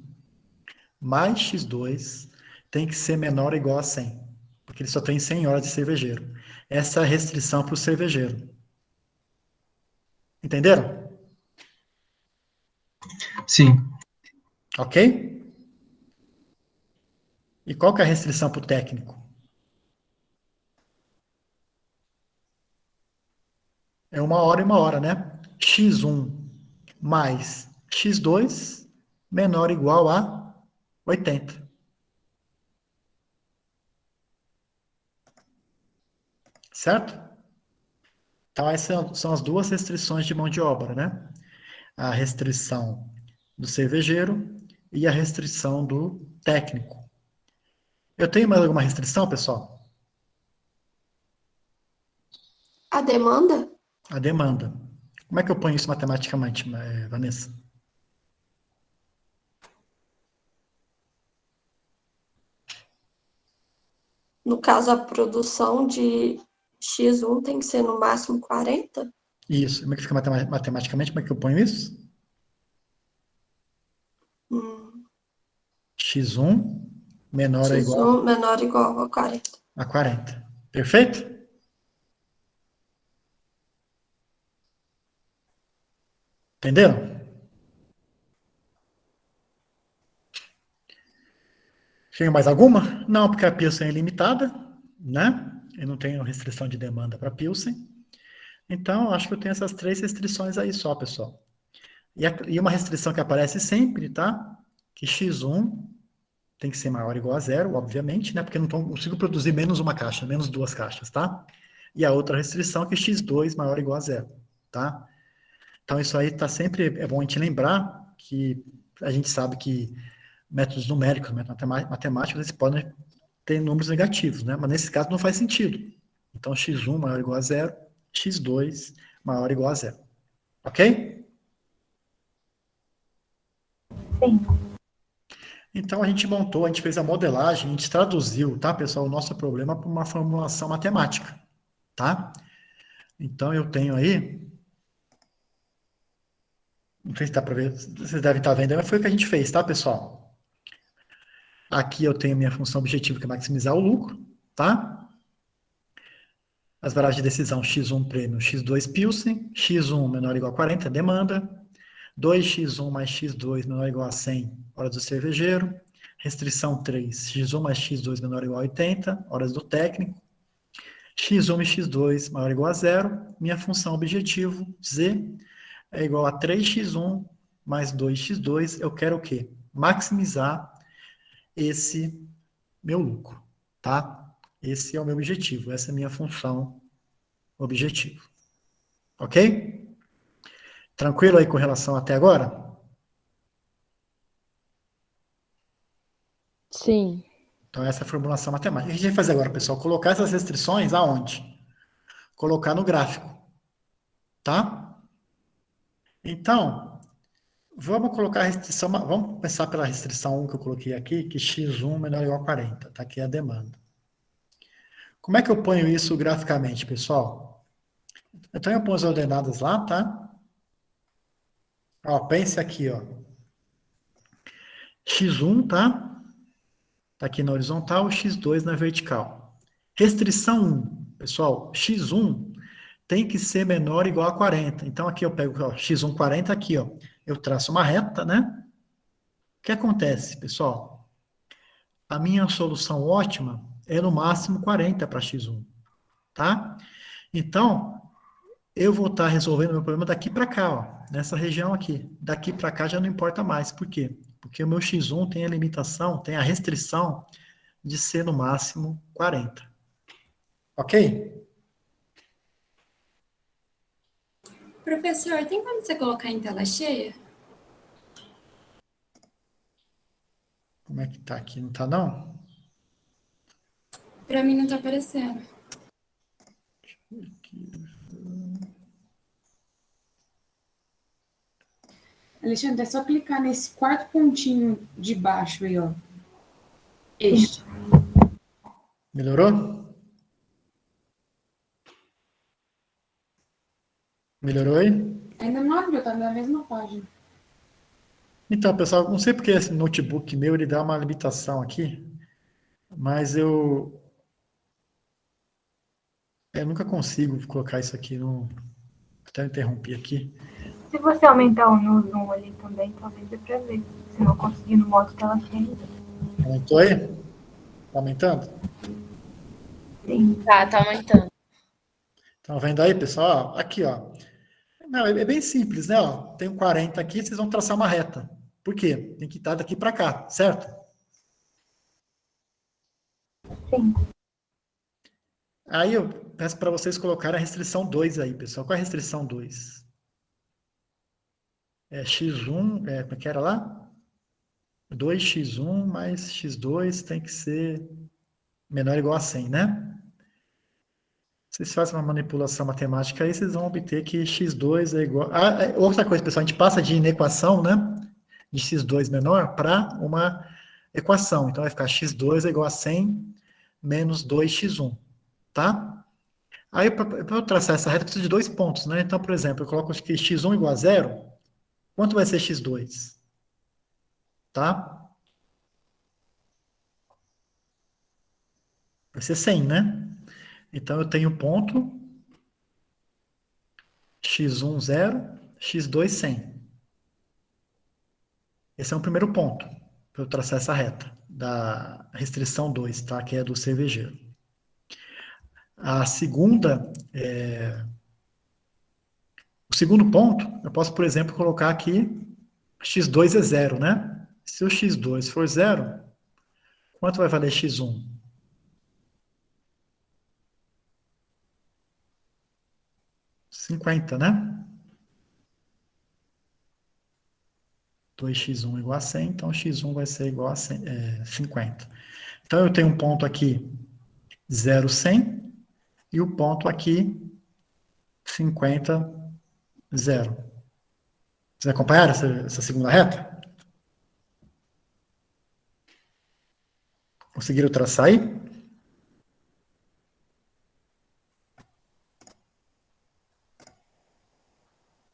mais x2 tem que ser menor ou igual a 100, porque ele só tem 100 horas de cervejeiro. Essa é a restrição para o cervejeiro. Entenderam? Sim. Ok? E qual que é a restrição para o técnico? É 1 hora e 1 hora, né? x1 mais x2 menor ou igual a 80. Certo? Então, essas são as duas restrições de mão de obra, né? A restrição do cervejeiro e a restrição do técnico. Eu tenho mais alguma restrição, pessoal? A demanda? A demanda. Como é que eu ponho isso matematicamente, Vanessa? No caso, a produção de X1 tem que ser no máximo 40? Isso. Como é que fica matematicamente? Como é que eu ponho isso? x1 menor ou igual X1 menor ou igual a 40. a 40. Perfeito? Entenderam? Tem mais alguma? Não, porque a Pilsen é ilimitada, né? Eu não tenho restrição de demanda para Pilsen. Então, acho que eu tenho essas 3 restrições aí só, pessoal. E uma restrição que aparece sempre, tá? Que x1 tem que ser maior ou igual a 0, obviamente, né? Porque eu não consigo produzir menos uma caixa, menos 2 caixas, tá? E a outra restrição é que x2 maior ou igual a 0, tá? Então, isso aí tá sempre... É bom a gente lembrar que a gente sabe que métodos numéricos, métodos matemáticos, eles podem ter números negativos, né? Mas nesse caso não faz sentido. Então, x1 maior ou igual a 0, x2 maior ou igual a 0. Ok? Sim. Então, a gente fez a modelagem, a gente traduziu, tá, pessoal, o nosso problema para uma formulação matemática, tá? Então, eu tenho aí, não sei se dá para ver, vocês devem estar vendo, mas foi o que a gente fez, tá, pessoal? Aqui eu tenho minha função objetiva, que é maximizar o lucro, tá? As variáveis de decisão, x1 prêmio, x2 Pilsen, x1 menor ou igual a 40, demanda, 2x1 mais x2 menor ou igual a 100, horas do cervejeiro, restrição 3, x1 mais x2 menor ou igual a 80, horas do técnico, x1 e x2 maior ou igual a 0, minha função objetivo, z, é igual a 3x1 mais 2x2, eu quero o quê? Maximizar esse meu lucro, tá? Esse é o meu objetivo, essa é a minha função objetivo. Ok? Tranquilo aí com relação até agora? Sim. Então, essa é a formulação matemática. O que a gente vai fazer agora, pessoal? Colocar essas restrições aonde? Colocar no gráfico, tá? Então, vamos colocar a restrição, vamos começar pela restrição 1 que eu coloquei aqui, que x1 menor ou igual a 40, tá? Aqui é a demanda. Como é que eu ponho isso graficamente, pessoal? Então, eu ponho as ordenadas lá, tá? Ó, pense aqui, ó. x1, tá? Tá aqui na horizontal, x2 na vertical. Restrição 1, pessoal, x1 tem que ser menor ou igual a 40. Então, aqui eu pego, ó, x1, 40, aqui, ó. Eu traço uma reta, né? O que acontece, pessoal? A minha solução ótima é no máximo 40 para x1, tá? Então, eu vou estar resolvendo o meu problema daqui para cá, ó, nessa região aqui. Daqui para cá já não importa mais. Por quê? Porque o meu x1 tem a limitação, tem a restrição de ser no máximo 40. Ok? Professor, tem como você colocar em tela cheia? Como é que tá aqui? Não tá, não? Para mim não tá aparecendo. Alexandre, é só clicar nesse quarto pontinho de baixo aí, ó. Este. Melhorou? Melhorou aí? Ainda não abriu, tá na mesma página. Então, pessoal, não sei porque esse notebook meu, ele dá uma limitação aqui, mas eu nunca consigo colocar isso aqui no... Até interrompi aqui. Se você aumentar no zoom ali também, talvez dê pra ver. Se não conseguir no modo tela cheia. Aumentou aí? Tá aumentando? Sim. Tá aumentando. Estão vendo aí, pessoal? Ó, aqui, ó. Não, é bem simples, né? Ó, tem um 40 aqui, vocês vão traçar uma reta. Por quê? Tem que estar daqui para cá, certo? Sim. Aí eu peço para vocês colocarem a restrição 2 aí, pessoal. Qual é a restrição 2? É x1, como é que era lá? 2x1 mais x2 tem que ser menor ou igual a 100, né? Vocês fazem uma manipulação matemática aí, vocês vão obter que x2 é igual... outra coisa, pessoal, a gente passa de inequação, né? De x2 menor para uma equação. Então, vai ficar x2 é igual a 100 menos 2x1, tá? Aí, para eu traçar essa reta, eu preciso de 2 pontos, né? Então, por exemplo, eu coloco aqui x1 igual a 0. Quanto vai ser x2? Tá? Vai ser 100, né? Então, eu tenho ponto x1, 0, x2, 100. Esse é o primeiro ponto, para eu traçar essa reta, da restrição 2, tá? Que é do cervejeiro. A segunda, o segundo ponto, eu posso, por exemplo, colocar aqui x2 é 0, né? Se o x2 for 0, quanto vai valer x1? 50, né? 2x1 igual a 100, então x1 vai ser igual a 50. Então, eu tenho um ponto aqui 0, 100, e o ponto aqui 50, 0. Vocês acompanharam essa segunda reta? Conseguiram traçar aí?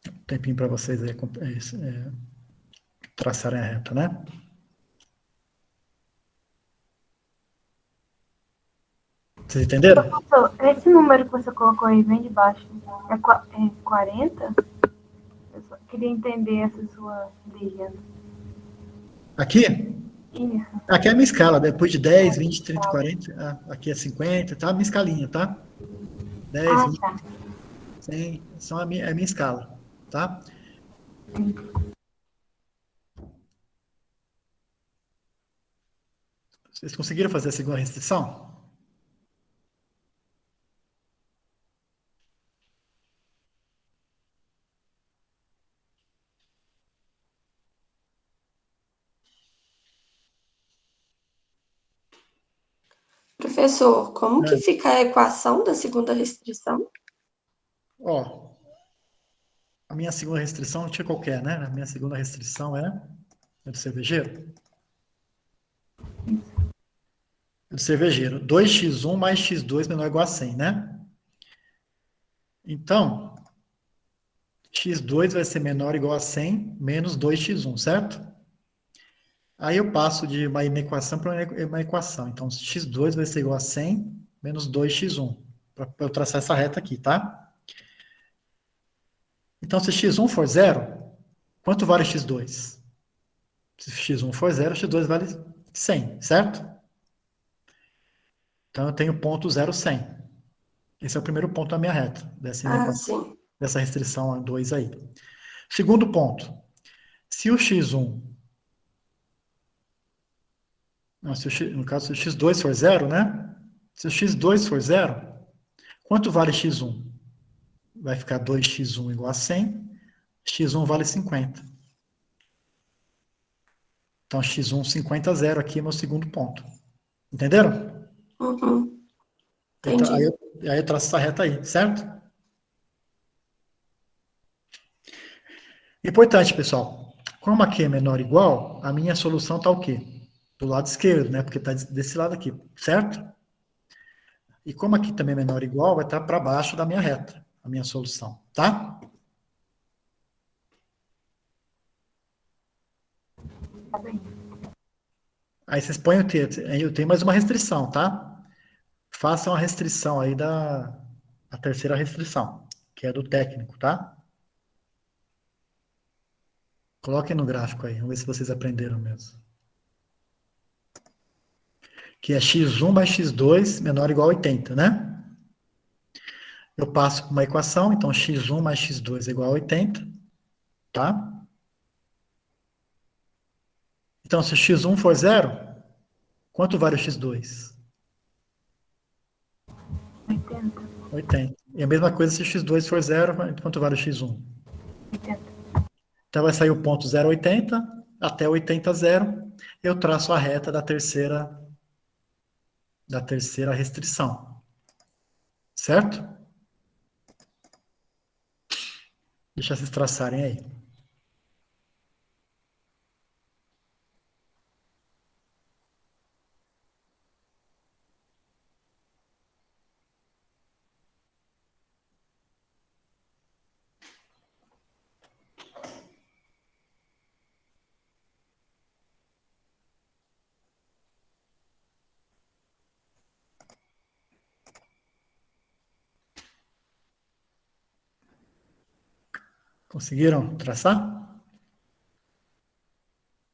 Um tempinho para vocês aí traçarem a reta, né? Vocês entenderam? Professor, esse número que você colocou aí bem de baixo, é 40? Eu só queria entender essa sua legenda. Aqui? Isso. Aqui é a minha escala, depois de 10, 20, 30, 40, aqui é 50, tá? A minha escalinha, tá? 10, 20, tá. 100, são a minha escala, tá? Vocês conseguiram fazer a segunda restrição? Professor, como que fica a equação da segunda restrição? Ó, a minha segunda restrição não tinha qualquer, né? A minha segunda restrição é do cervejeiro. Do cervejeiro. 2x1 mais x2 menor ou igual a 100, né? Então, x2 vai ser menor ou igual a 100 menos 2x1, certo? Aí eu passo de uma inequação para uma equação. Então, x2 vai ser igual a 100 menos 2x1. Para eu traçar essa reta aqui, tá? Então, se x1 for 0, quanto vale x2? Se x1 for 0, x2 vale 100, certo? Então, eu tenho ponto 0, 100. Esse é o primeiro ponto da minha reta, dessa restrição a 2 aí. Segundo ponto. Se o x1... Não, no caso, se o x2 for 0, né? Se o x2 for 0, quanto vale x1? Vai ficar 2x1 igual a 100. x1 vale 50. Então, x1, 50, 0 aqui é meu segundo ponto. Entenderam? Uhum. Então, aí eu traço essa reta aí, certo? Importante, pessoal. Como aqui é menor ou igual, a minha solução está o quê? Do lado esquerdo, né? Porque está desse lado aqui, certo? E como aqui também é menor ou igual, vai estar para baixo da minha reta, a minha solução, tá? Aí vocês põem eu tenho mais uma restrição, tá? Façam a restrição aí a terceira restrição, que é do técnico, tá? Coloquem no gráfico aí, vamos ver se vocês aprenderam mesmo. Que é x1 mais x2 menor ou igual a 80, né? eu passo por uma equação, então x1 mais x2 é igual a 80, tá? Então, se x1 for 0, quanto vale o x2? 80. 80. E a mesma coisa se x2 for 0, quanto vale o x1? 80. Então, vai sair o ponto 0,80 até 80, 0. Eu traço a reta da terceira restrição. Certo? Deixa vocês traçarem aí. Conseguiram traçar?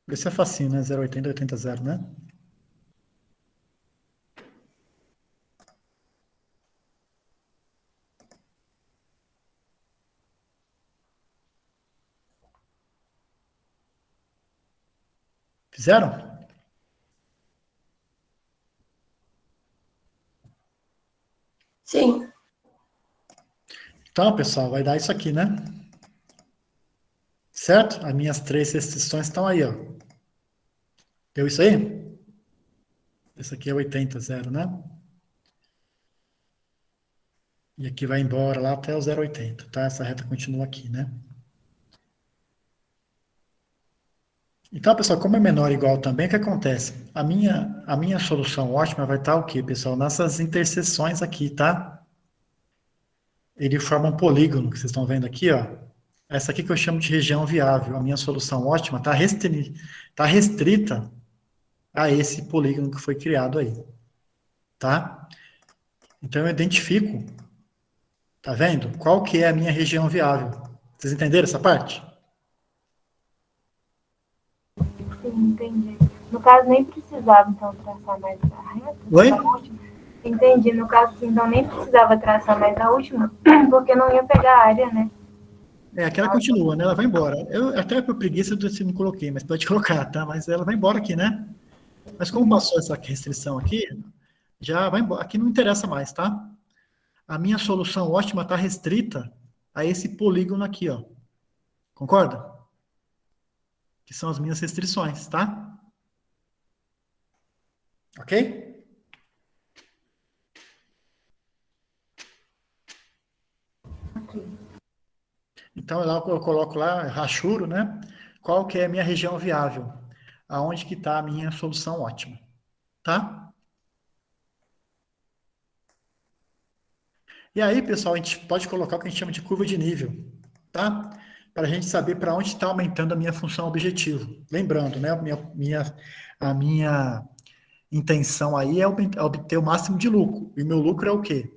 Esse é facinho, né? 0,80, 80, 0, né? Fizeram? Sim. Então, pessoal, vai dar isso aqui, né? Certo? As minhas 3 restrições estão aí, ó. Deu isso aí? Esse aqui é 80, 0, né? E aqui vai embora lá até o 0,80, tá? Essa reta continua aqui, né? Então, pessoal, como é menor ou igual também, o que acontece? A minha solução ótima vai estar o quê, pessoal? Nessas interseções aqui, tá? Ele forma um polígono, que vocês estão vendo aqui, ó. Essa aqui que eu chamo de região viável. A minha solução ótima está restrita a esse polígono que foi criado aí, tá? Então, eu identifico, tá vendo? Qual que é a minha região viável. Vocês entenderam essa parte? Sim, entendi. No caso, nem precisava, então, traçar mais a reta. Oi? A última. Entendi. No caso, então, nem precisava traçar mais a última, porque não ia pegar a área, né? É, aquela continua, né? Ela vai embora. Eu até por preguiça eu não coloquei, mas pode colocar, tá? Mas ela vai embora aqui, né? Mas como passou essa restrição aqui, já vai embora. Aqui não interessa mais, tá? A minha solução ótima está restrita a esse polígono aqui, ó. Concorda? Que são as minhas restrições, tá? Ok? Então, lá eu coloco lá, rachuro, né? Qual que é a minha região viável? Aonde que está a minha solução ótima, tá? E aí, pessoal, a gente pode colocar o que a gente chama de curva de nível, tá? Para a gente saber para onde está aumentando a minha função objetivo. Lembrando, né? A minha intenção aí é obter o máximo de lucro. E o meu lucro é o quê?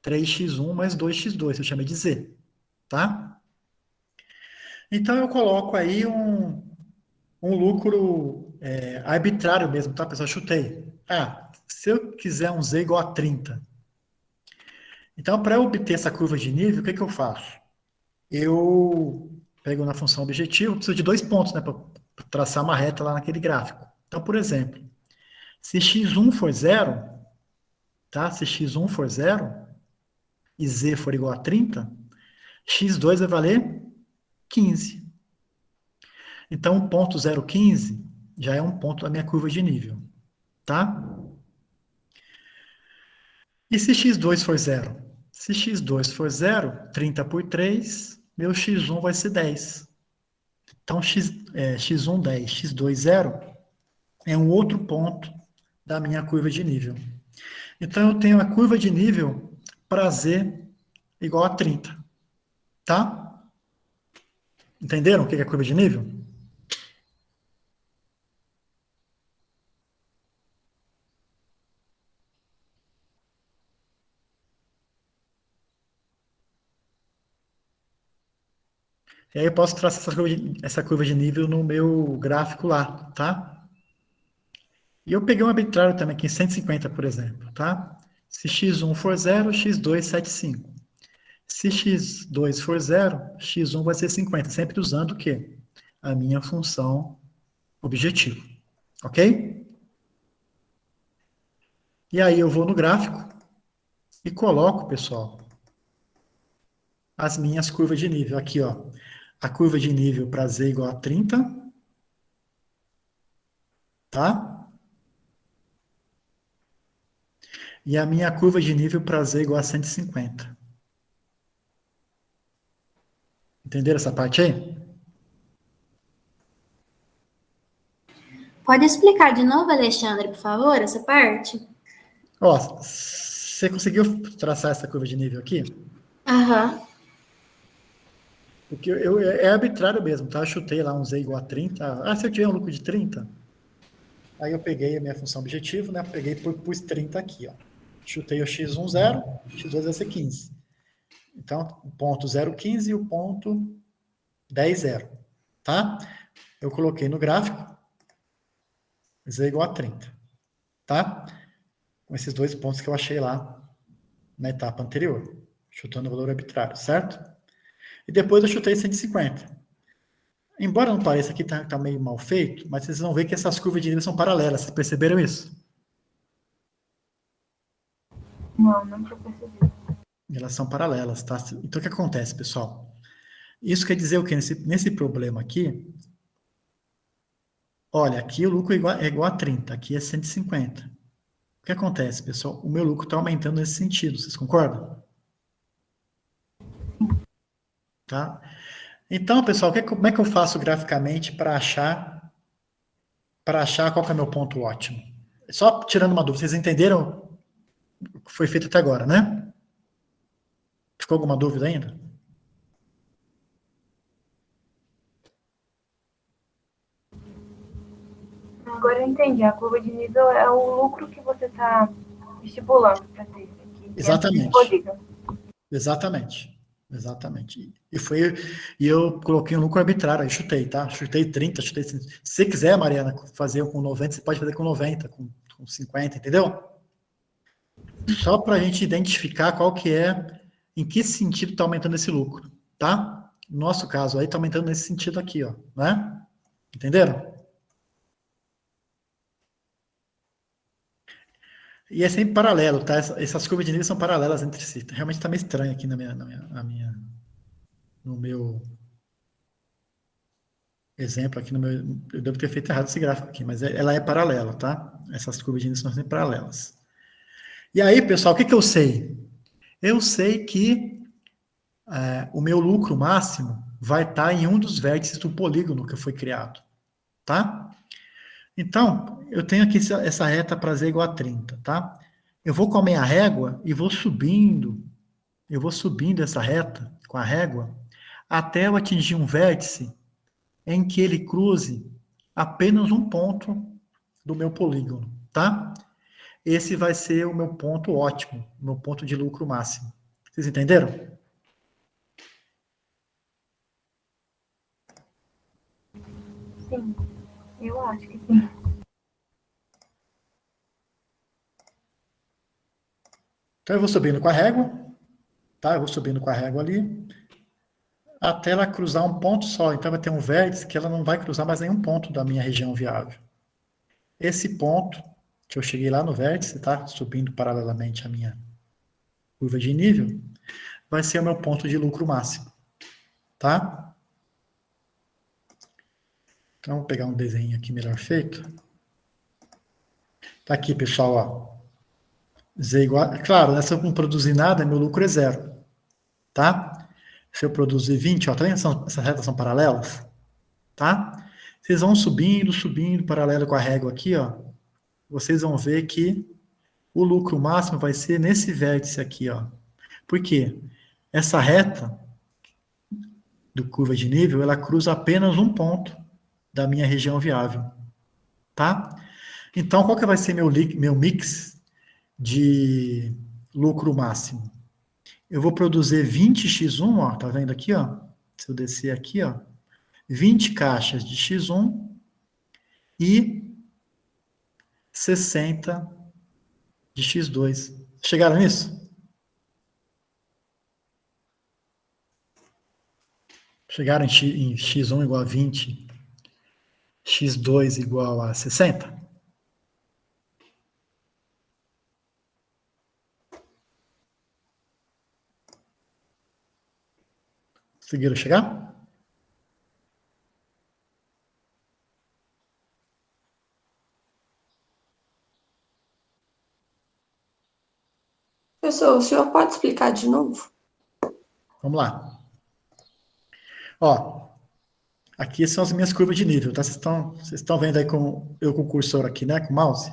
3x1 mais 2x2, eu chamei de Z, tá? Então, eu coloco aí um lucro arbitrário mesmo, tá, pessoal? Chutei. Se eu quiser um Z igual a 30. Então, para eu obter essa curva de nível, o que eu faço? Eu pego na função objetivo, preciso de 2 pontos, né, para traçar uma reta lá naquele gráfico. Então, por exemplo, se x1 for 0, tá? Se x1 for 0 e z for igual a 30, x2 vai valer 15. Então, o ponto 0,15 já é um ponto da minha curva de nível, tá? E se x2 for 0? Se x2 for 0, 30 por 3, meu x1 vai ser 10. Então, x1, 10, x2, 0, é um outro ponto da minha curva de nível. Então, eu tenho a curva de nível para z igual a 30. Tá? Entenderam o que é a curva de nível? E aí eu posso traçar essa curva de nível no meu gráfico lá, tá? E eu peguei um arbitrário também aqui, 150, por exemplo, tá? Se x1 for 0, x2, 7,5. Se x2 for 0, x1 vai ser 50, sempre usando o quê? A minha função objetivo. Ok? E aí eu vou no gráfico e coloco, pessoal, as minhas curvas de nível. Aqui, ó, a curva de nível para z igual a 30, tá? E a minha curva de nível para z igual a 150. Entenderam essa parte aí? Pode explicar de novo, Alexandre, por favor, essa parte? Ó, você conseguiu traçar essa curva de nível aqui? Aham. Porque é arbitrário mesmo, tá? Eu chutei lá um z igual a 30. Ah, se eu tiver um lucro de 30, aí eu peguei a minha função objetivo, né? Peguei e pus 30 aqui, ó. Chutei o x1, 0, x2 vai ser 15. Então, o ponto 0,15 e o ponto 10, 0. Tá? Eu coloquei no gráfico z igual a 30. Tá? Com esses dois pontos que eu achei lá na etapa anterior. Chutando o valor arbitrário, certo? E depois eu chutei 150. Embora não pareça que tá meio mal feito, mas vocês vão ver que essas curvas de nível são paralelas. Vocês perceberam isso? Não tinha percebido. Elas são paralelas, tá? Então, o que acontece, pessoal? Isso quer dizer o quê? Nesse problema aqui, olha, aqui o lucro é igual a 30, aqui é 150. O que acontece, pessoal? O meu lucro está aumentando nesse sentido, vocês concordam? Tá? Então, pessoal, como é que eu faço graficamente para achar qual que é o meu ponto ótimo? Só tirando uma dúvida, vocês entenderam o que foi feito até agora, né? Ficou alguma dúvida ainda? Agora eu entendi. A curva de nível é o lucro que você está estipulando para ter aqui. Exatamente. Exatamente. E eu coloquei um lucro arbitrário, aí chutei, tá? Chutei 30, chutei 50. Se você quiser, Mariana, fazer com 90, você pode fazer com 90, com 50, entendeu? Só para a gente identificar qual que é, em que sentido está aumentando esse lucro, tá? No nosso caso aí está aumentando nesse sentido aqui, ó, né? Entenderam? E é sempre paralelo, tá? Essas curvas de nível são paralelas entre si. Realmente está meio estranho aqui no meu exemplo, aqui eu devo ter feito errado esse gráfico aqui, mas ela é paralela, tá? Essas curvas de nível são sempre paralelas. E aí, pessoal, o que eu sei? Eu sei que o meu lucro máximo vai estar em um dos vértices do polígono que foi criado, tá? Então, eu tenho aqui essa reta para z igual a 30, tá? Eu vou com a minha régua e vou subindo essa reta com a régua até eu atingir um vértice em que ele cruze apenas um ponto do meu polígono, tá? Esse vai ser o meu ponto ótimo, meu ponto de lucro máximo. Vocês entenderam? Sim, eu acho que sim. Então eu vou subindo com a régua, tá? Eu vou subindo com a régua ali, até ela cruzar um ponto só. Então vai ter um vértice que ela não vai cruzar mais nenhum ponto da minha região viável. Esse ponto, que eu cheguei lá no vértice, tá? Subindo paralelamente a minha curva de nível, vai ser o meu ponto de lucro máximo, tá? Então, vou pegar um desenho aqui melhor feito. Tá aqui, pessoal, ó. Z igual... Claro, né, se eu não produzir nada, meu lucro é 0, tá? Se eu produzir 20, ó, tá vendo? Essas retas são paralelas, tá? Vocês vão subindo, paralelo com a régua aqui, ó. Vocês vão ver que o lucro máximo vai ser nesse vértice aqui, ó. Por quê? Essa reta do curva de nível, ela cruza apenas um ponto da minha região viável, tá? Então, qual que vai ser meu mix de lucro máximo? Eu vou produzir 20x1, ó, tá vendo aqui, ó? Se eu descer aqui, ó, 20 caixas de x1 e 60 de x2. Chegaram nisso? Chegaram em x1 igual a 20, x2 igual a 60? Conseguiram chegar? Professor, o senhor pode explicar de novo? Vamos lá. Ó, aqui são as minhas curvas de nível, tá? Vocês estão vendo aí com o cursor aqui, né? Com o mouse?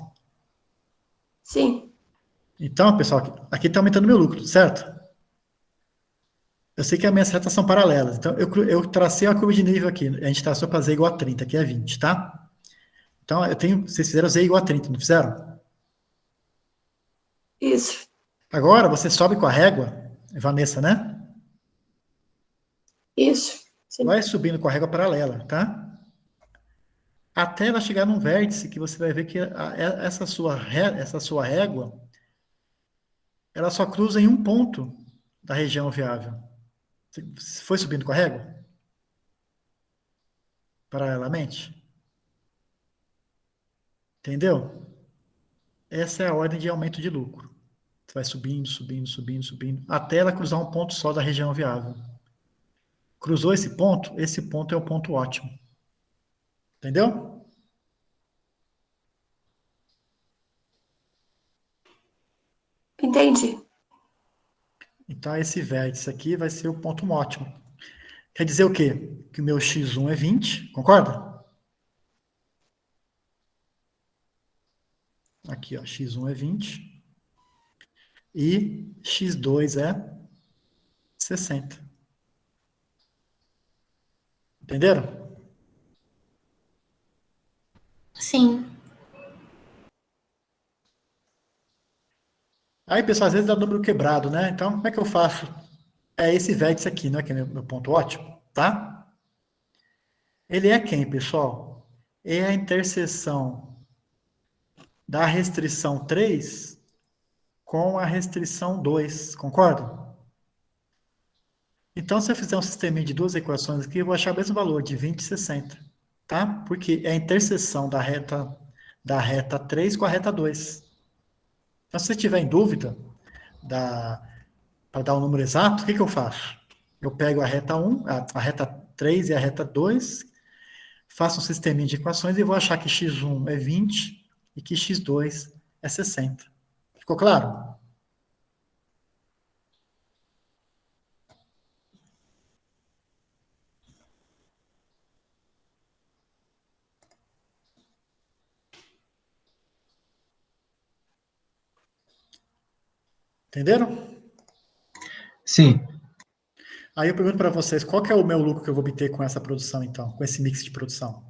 Sim. Então, pessoal, aqui está aumentando meu lucro, certo? Eu sei que as minhas retas são paralelas. Então, eu tracei a curva de nível aqui. A gente traçou para z igual a 30, aqui é 20, tá? Então, vocês fizeram z igual a 30, não fizeram? Isso. Agora, você sobe com a régua, Vanessa, né? Isso. Sim. Vai subindo com a régua paralela, tá? Até ela chegar num vértice que você vai ver que essa sua régua, ela só cruza em um ponto da região viável. Você foi subindo com a régua? Paralelamente? Entendeu? Essa é a ordem de aumento de lucro. Você vai subindo, subindo, subindo, subindo, até ela cruzar um ponto só da região viável. Cruzou esse ponto é o ponto ótimo. Entendeu? Entendi. Então, esse vértice aqui vai ser o ponto ótimo. Quer dizer o quê? Que o meu x1 é 20, concorda? Aqui, ó, x1 é 20 e x2 é 60. Entenderam? Sim. Aí, pessoal, às vezes dá número quebrado, né? Então, como é que eu faço? É esse vértice aqui, não é que é meu ponto ótimo, tá? Ele é quem, pessoal? É a interseção da restrição 3 com a restrição 2, concorda? Então, se eu fizer um sisteminha de duas equações aqui, eu vou achar o mesmo valor, de 20 e 60, tá? Porque é a interseção da reta 3 com a reta 2. Então, se você tiver em dúvida para dar um número exato, o que eu faço? Eu pego a reta 1, a reta 3 e a reta 2, faço um sisteminha de equações e vou achar que x1 é 20 e que x2 é 60. Ficou claro? Entenderam? Sim. Aí eu pergunto para vocês, qual que é o meu lucro que eu vou obter com essa produção, então? Com esse mix de produção?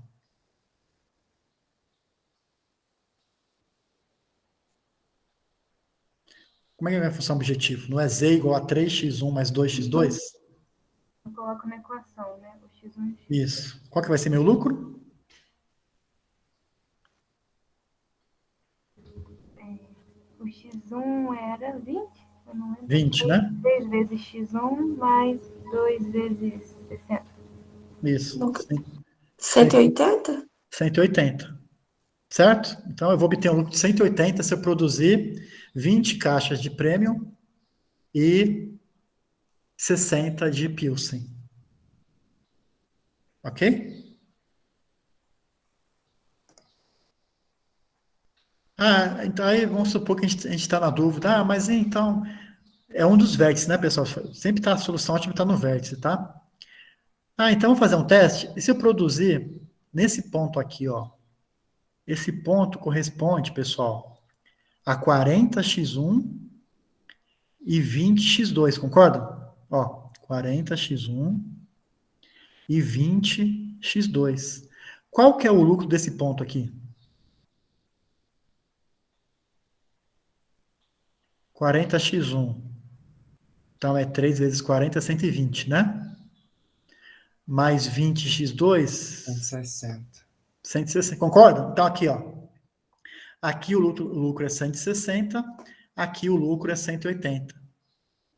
Como é que é a minha função objetivo? Não é z igual a 3x1 mais 2x2? Eu coloco na equação, né? O x1 e x2. Isso. Qual que vai ser meu lucro? O x1 era 20? Eu não lembro. 20, né? 3 vezes x1 mais 2 vezes 60. Isso. 180? 180. Certo? Então, eu vou obter um lucro de 180 se eu produzir 20 caixas de Premium e 60 de Pilsen. Ok? Então aí vamos supor que a gente está na dúvida. Mas então, é um dos vértices, né, pessoal? Sempre tá a solução ótima está no vértice, tá? Então vamos fazer um teste. E se eu produzir nesse ponto aqui, ó, esse ponto corresponde, pessoal, a 40x1 e 20x2, concorda? Ó, 40x1 e 20x2. Qual que é o lucro desse ponto aqui? 40x1. Então, é 3 vezes 40, 120, né? Mais 20x2... 160. 160, concorda? Então, aqui, ó. Aqui o lucro é 160, aqui o lucro é 180.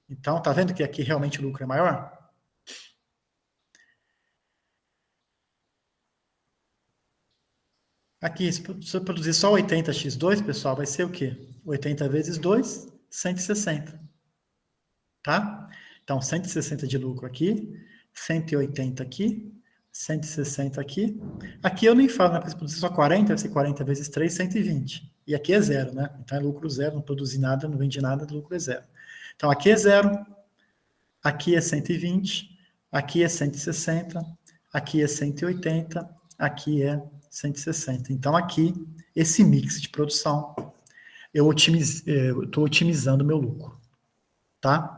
Então, tá vendo que aqui realmente o lucro é maior? Aqui, se eu produzir só 80x2, pessoal, vai ser o quê? 80 vezes 2, 160. Tá? Então, 160 de lucro aqui, 180 aqui, 160 aqui. Aqui eu nem falo, né? Porque se produzir só 40, vai ser 40 vezes 3, 120. E aqui é zero, né? Então é lucro zero, não produzi nada, não vendi nada, lucro é zero. Então aqui é zero, aqui é 120, aqui é 160, aqui é 180, aqui é 160. Então aqui, esse mix de produção, eu estou otimizando o meu lucro. Tá?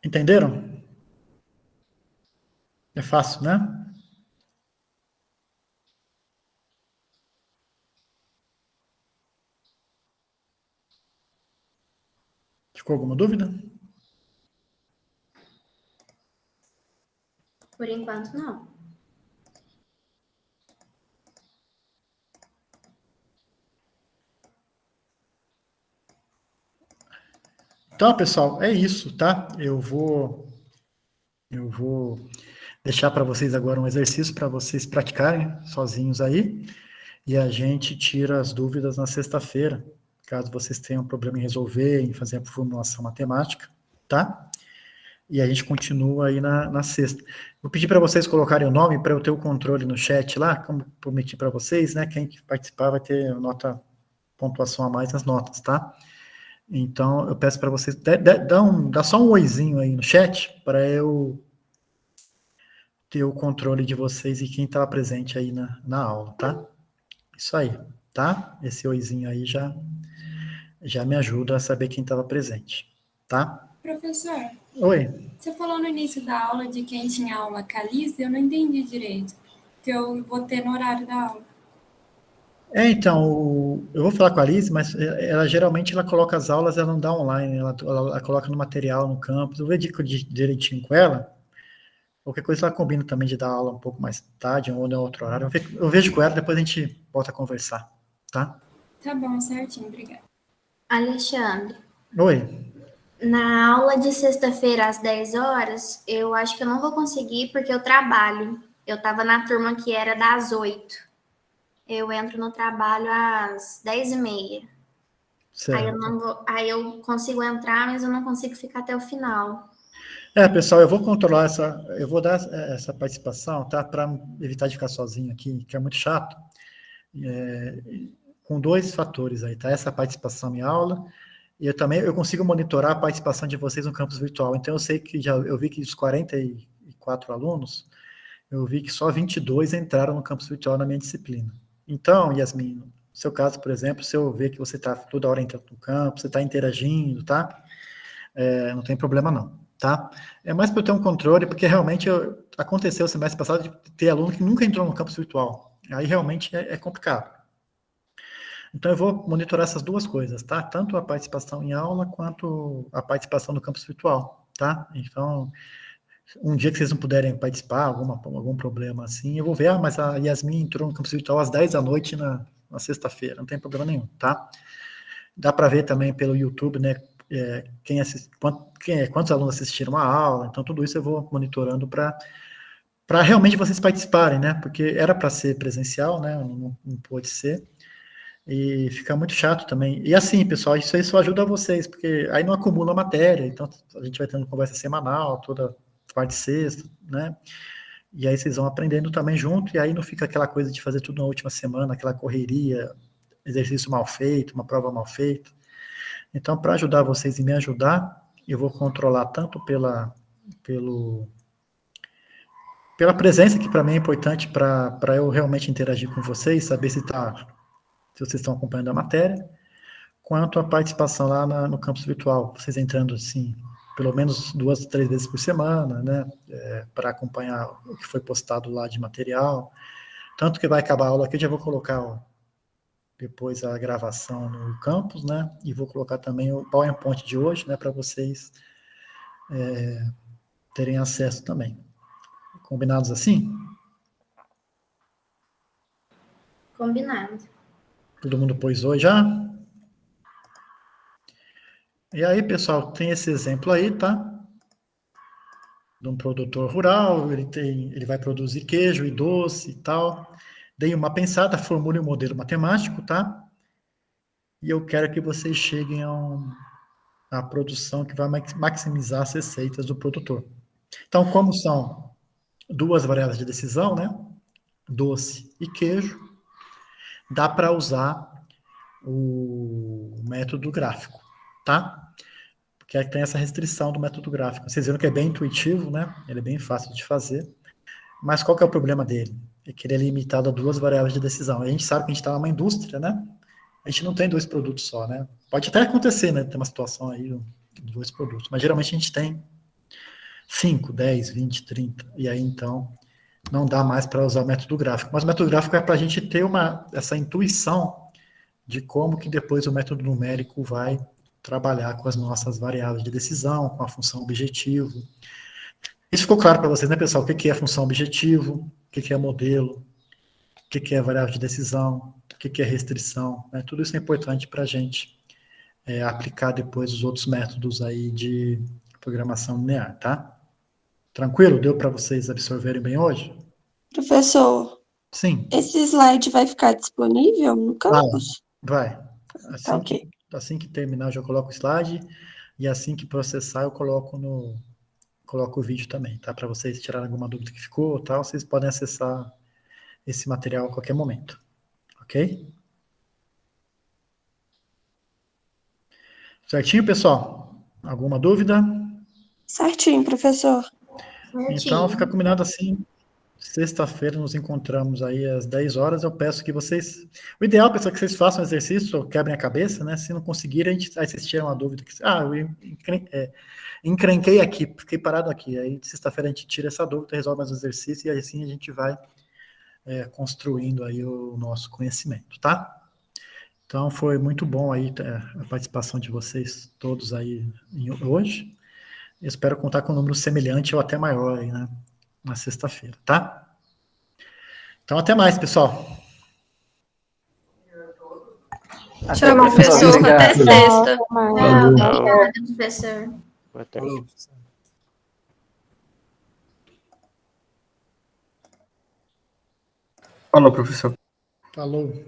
Entenderam? É fácil, né? Ficou alguma dúvida? Por enquanto, não. Então, pessoal, é isso, tá? Eu vou deixar para vocês agora um exercício para vocês praticarem sozinhos aí, e a gente tira as dúvidas na sexta-feira, caso vocês tenham problema em resolver, em fazer a formulação matemática, tá? E a gente continua aí na sexta. Vou pedir para vocês colocarem o nome para eu ter o controle no chat lá, como prometi para vocês, né? Quem participar vai ter pontuação a mais nas notas, tá? Então, eu peço para vocês, dá só um oizinho aí no chat, para eu ter o controle de vocês e quem estava presente aí na aula, tá? Isso aí, tá? Esse oizinho aí já me ajuda a saber quem estava presente, tá? Professor, Oi. você falou no início da aula de quem tinha aula com a Liz, eu não entendi direito, que eu vou ter no horário da aula. Então, eu vou falar com a Alice, mas ela geralmente coloca as aulas, ela não dá online, ela coloca no material, no campus. Eu vou ver direitinho com ela. Qualquer coisa ela combina também de dar aula um pouco mais tarde ou em outro horário. Eu vejo com ela, depois a gente volta a conversar, tá? Tá bom, certinho, obrigada. Alexandre, Oi. na aula de sexta-feira às 10 horas, eu acho que eu não vou conseguir porque eu trabalho. Eu estava na turma que era das 8. Eu entro no trabalho às 10h30. Certo. Aí eu consigo entrar, mas eu não consigo ficar até o final. Pessoal, eu vou controlar eu vou dar essa participação, tá? Para evitar de ficar sozinho aqui, que é muito chato, com dois fatores aí, tá? Essa participação em aula, e eu consigo monitorar a participação de vocês no campus virtual. Então, eu sei que eu vi que dos 44 alunos, eu vi que só 22 entraram no campus virtual na minha disciplina. Então, Yasmin, no seu caso, por exemplo, se eu ver que você está toda hora entrando no campo, você está interagindo, tá? Não tem problema não, tá? É mais para eu ter um controle, porque realmente aconteceu o semestre passado de ter aluno que nunca entrou no campus virtual. Aí realmente é complicado. Então eu vou monitorar essas duas coisas, tá? Tanto a participação em aula, quanto a participação no campus virtual, tá? Então, um dia que vocês não puderem participar, algum problema assim, eu vou ver, mas a Yasmin entrou no campus virtual às 10 da noite na sexta-feira, não tem problema nenhum, tá? Dá para ver também pelo YouTube, né, quantos alunos assistiram a aula, então tudo isso eu vou monitorando para realmente vocês participarem, né, porque era para ser presencial, né, não pôde ser, e fica muito chato também. E assim, pessoal, isso aí só ajuda vocês, porque aí não acumula matéria, então a gente vai tendo conversa semanal, toda quarta e sexta, né? E aí vocês vão aprendendo também junto, e aí não fica aquela coisa de fazer tudo na última semana, aquela correria, exercício mal feito, uma prova mal feita. Então, para ajudar vocês e me ajudar, eu vou controlar tanto pela presença, que para mim é importante para eu realmente interagir com vocês, saber se vocês estão acompanhando a matéria, quanto a participação lá no campus virtual, vocês entrando assim, pelo menos 2, 3 vezes por semana, né, para acompanhar o que foi postado lá de material, tanto que vai acabar a aula aqui, eu já vou colocar depois a gravação no campus, né, e vou colocar também o PowerPoint de hoje, né, para vocês terem acesso também. Combinados assim? Combinado. Todo mundo pôs oi já? E aí, pessoal, tem esse exemplo aí, tá? de um produtor rural, ele vai produzir queijo e doce e tal. Dei uma pensada, formule um modelo matemático, tá? E eu quero que vocês cheguem a produção que vai maximizar as receitas do produtor. Então, como são duas variáveis de decisão, né? Doce e queijo, dá para usar o método gráfico, tá? Porque tem essa restrição do método gráfico. Vocês viram que é bem intuitivo, né? Ele é bem fácil de fazer. Mas qual que é o problema dele? É que ele é limitado a duas variáveis de decisão. A gente sabe que a gente está numa indústria, né? A gente não tem dois produtos só, né? Pode até acontecer, né? Ter uma situação aí de dois produtos. Mas geralmente a gente tem 5, 10, 20, 30. E aí, então, não dá mais para usar o método gráfico. Mas o método gráfico é para a gente ter essa intuição de como que depois o método numérico vai trabalhar com as nossas variáveis de decisão, com a função objetivo. Isso ficou claro para vocês, né, pessoal? O que é função objetivo, o que é modelo, o que é variável de decisão, o que é restrição, né? Tudo isso é importante para a gente aplicar depois os outros métodos aí de programação linear, tá? Tranquilo? Deu para vocês absorverem bem hoje? Professor, Sim. esse slide vai ficar disponível no campus? Vai. Tá ok. Assim que terminar, eu já coloco o slide, e assim que processar, eu coloco o vídeo também, tá? Para vocês tirarem alguma dúvida que ficou, tal, vocês podem acessar esse material a qualquer momento, ok? Certinho, pessoal? Alguma dúvida? Certinho, professor. Então, fica combinado assim. Sexta-feira nos encontramos aí às 10 horas. Eu peço que vocês... O ideal, pessoal, é que vocês façam um exercício, quebrem a cabeça, né? Se não conseguirem, aí vocês tiram uma dúvida. Eu encrenquei aqui, fiquei parado aqui. Aí, sexta-feira, a gente tira essa dúvida, resolve mais o exercício, e assim a gente vai construindo aí o nosso conhecimento, tá? Então, foi muito bom aí a participação de vocês todos aí hoje. Eu espero contar com um número semelhante ou até maior aí, né? Na sexta-feira, tá? Então, até mais, pessoal. Tchau, professor. Até sexta. Obrigada, professor. Boa tarde. Falou, professor. Falou.